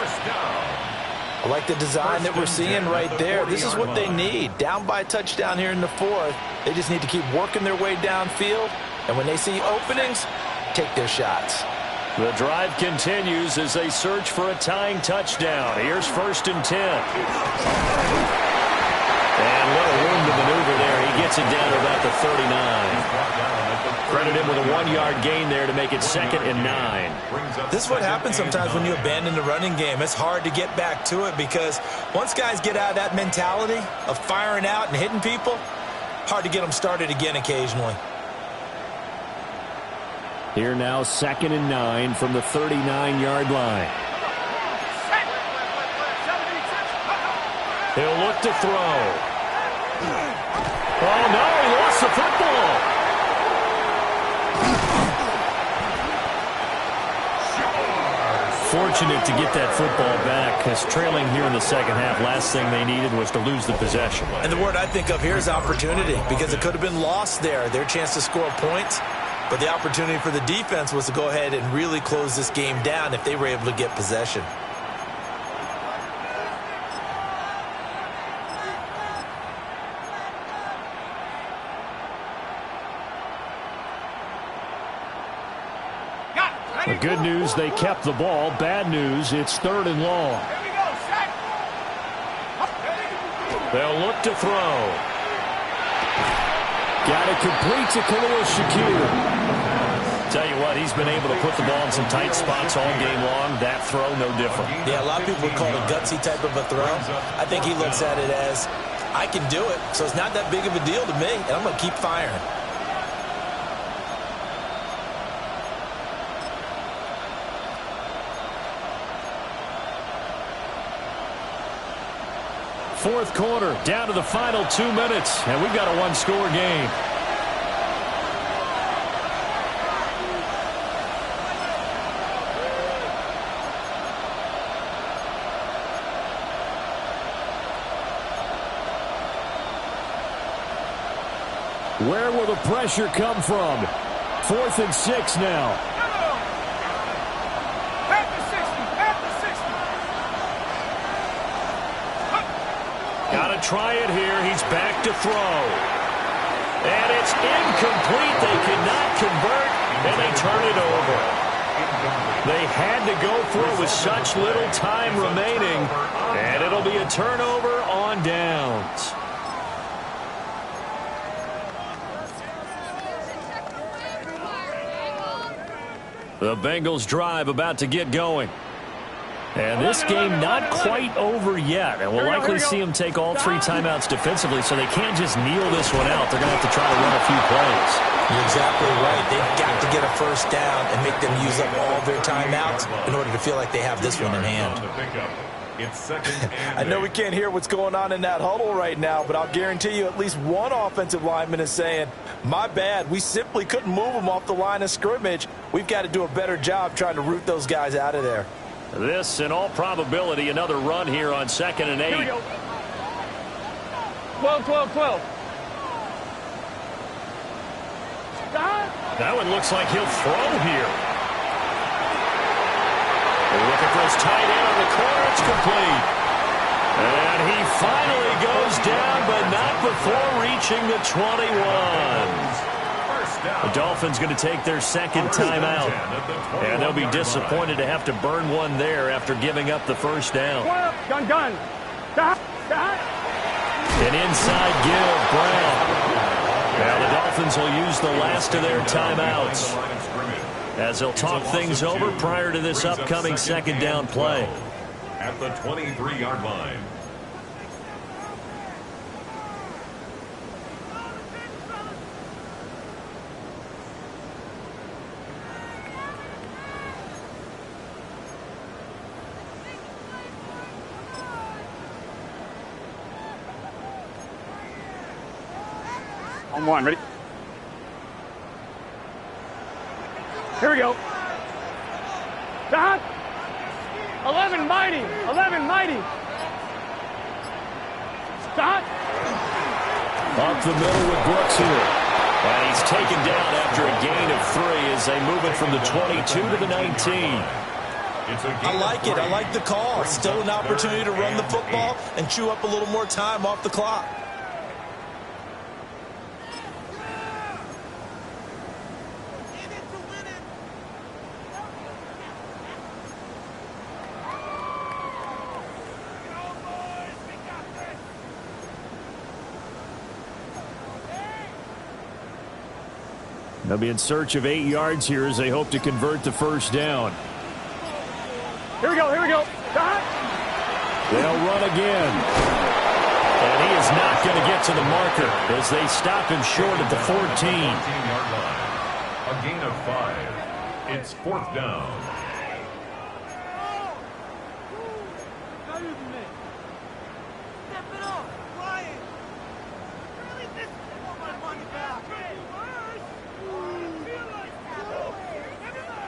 I like the design that we're seeing right there. This is what they need. Down by a touchdown here in the 4th. They just need to keep working their way downfield. And when they see openings, take their shots. The drive continues as they search for a tying touchdown. Here's 1st and 10. And little room to maneuver there. He gets it down to about the 39. Credit him with a 1-yard gain there to make it 2nd and 9. This is what happens sometimes when you abandon the running game. It's hard to get back to it because once guys get out of that mentality of firing out and hitting people, hard to get them started again occasionally. Here now, 2nd and 9 from the 39-yard line. He'll look to throw. Oh, no, he lost the football. Fortunate to get that football back, because trailing here in the 2nd half, last thing they needed was to lose the possession. And the word I think of here is opportunity, because it could have been lost there. Their chance to score points. But the opportunity for the defense was to go ahead and really close this game down if they were able to get possession. The good news, they kept the ball. Bad news, it's 3rd and long. They'll look to throw. Got it complete to Khalil Shakir. Tell you what, he's been able to put the ball in some tight spots all game long. That throw, no different. Yeah, a lot of people would call it a gutsy type of a throw. I think he looks at it as, I can do it, so it's not that big of a deal to me, and I'm going to keep firing. Fourth quarter, down to the final 2 minutes, and we've got a 1-score game. Where will the pressure come from? 4th and 6 now. Got to try it here. He's back to throw. And it's incomplete. They cannot convert, and they turn it over. They had to go for it with such little time remaining, and it'll be a turnover on downs. The Bengals drive about to get going. And this game not quite over yet. And we'll likely see them take all 3 timeouts defensively, so they can't just kneel this one out. They're going to have to try to run a few plays. You're exactly right. They've got to get a 1st down and make them use up all their timeouts in order to feel like they have this one in hand. I know we can't hear what's going on in that huddle right now, but I'll guarantee you at least one offensive lineman is saying, my bad, we simply couldn't move them off the line of scrimmage. We've got to do a better job trying to root those guys out of there. This, in all probability, another run here on 2nd and 8. Here we go. 12, 12, 12. That one looks like he'll throw here. They're looking for his tight end on the corner. It's complete. And he finally goes down, but not before reaching the 21. The Dolphins going to take their second timeout. And they'll be disappointed to have to burn one there after giving up the first down. Gun. An inside give, Brown. Now the Dolphins will use the last of their timeouts as they'll talk things over prior to this upcoming second down play. At the 23-yard line. On one, ready? Here we go. Stop. 11 mighty. Stop. Up the middle with Brooks here. And he's taken down after a gain of 3 as they move it from the 22 to the 19. I like it. I like the call. Still an opportunity to run the football and chew up a little more time off the clock. They'll be in search of 8 yards here as they hope to convert the first down. Here we go. Stop. They'll run again. And he is not going to get to the marker as they stop him short at the 14. 14-yard line. A gain of 5. It's 4th down.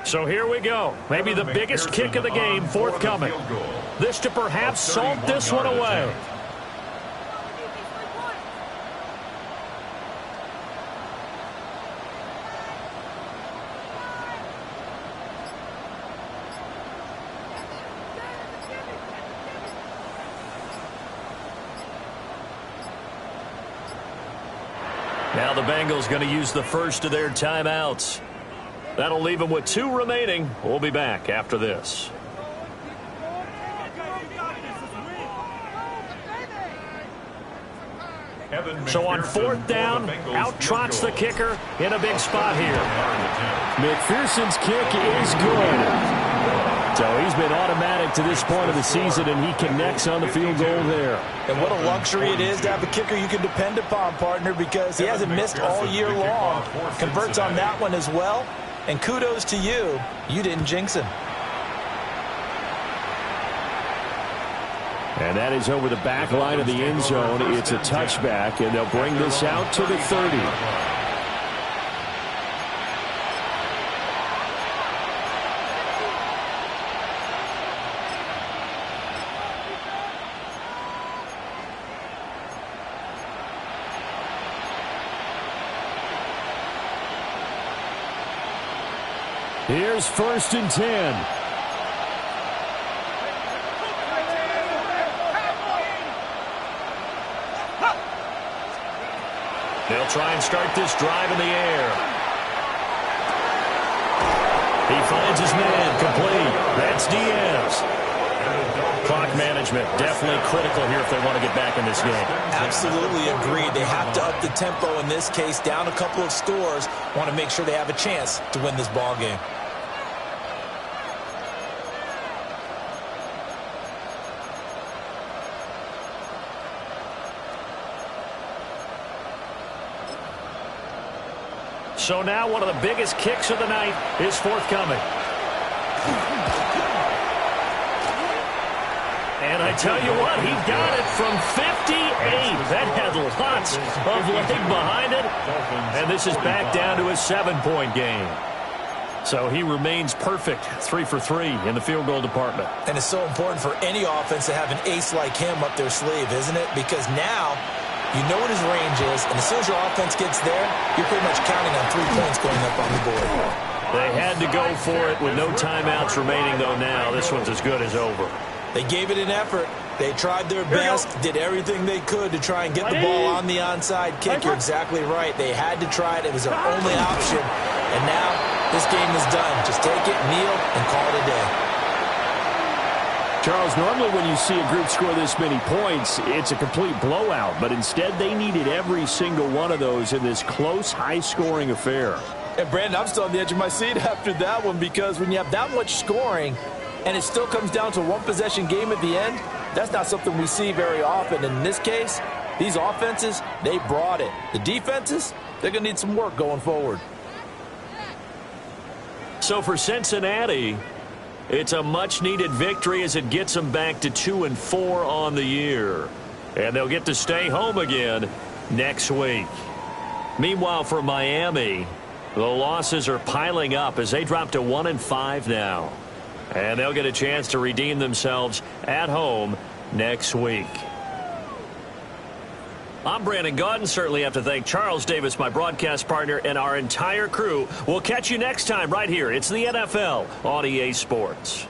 So here we go. Maybe the biggest kick of the game forthcoming. This to perhaps salt this one away. Now the Bengals going to use the first of their timeouts. That'll leave them with 2 remaining. We'll be back after this. So on 4th down, out trots the kicker in a big spot here. McPherson's kick is good. So he's been automatic to this point of the season, and he connects on the field goal there. And what a luxury it is to have a kicker you can depend upon, partner, because he hasn't missed all year long. Converts on that one as well. And kudos to you. You didn't jinx him. And that is over the back line of the end zone. It's a touchback, and they'll bring this out to the 30. Here's 1st and 10. They'll try and start this drive in the air. He finds his man, complete. That's Diaz. Clock management definitely critical here if they want to get back in this game. Absolutely agreed. They have to up the tempo in this case, down a couple of scores. Want to make sure they have a chance to win this ball game. So now one of the biggest kicks of the night is forthcoming. And I tell you what, he got it from 58. That had lots of leg behind it. And this is back down to a 7-point game. So he remains perfect, 3 for 3 in the field goal department. And it's so important for any offense to have an ace like him up their sleeve, isn't it? Because now You know what his range is, and as soon as your offense gets there, you're pretty much counting on 3 points going up on the board. They had to go for it with no timeouts remaining, though. Now this one's as good as over. They gave it an effort. They tried their best, did everything they could to try and get the ball on the onside kick. You're exactly right. They had to try it. It was their only option. And now this game is done. Just take it, kneel, and call it a day. Charles, normally when you see a group score this many points, it's a complete blowout. But instead, they needed every single one of those in this close, high-scoring affair. And, Brandon, I'm still on the edge of my seat after that one, because when you have that much scoring and it still comes down to a one-possession game at the end, that's not something we see very often. In this case, these offenses, they brought it. The defenses, they're going to need some work going forward. So for Cincinnati, it's a much-needed victory as it gets them back to 2-4 on the year. And they'll get to stay home again next week. Meanwhile, for Miami, the losses are piling up as they drop to 1-5 now. And they'll get a chance to redeem themselves at home next week. I'm Brandon Gaudin. Certainly have to thank Charles Davis, my broadcast partner, and our entire crew. We'll catch you next time right here. It's the NFL on EA Sports.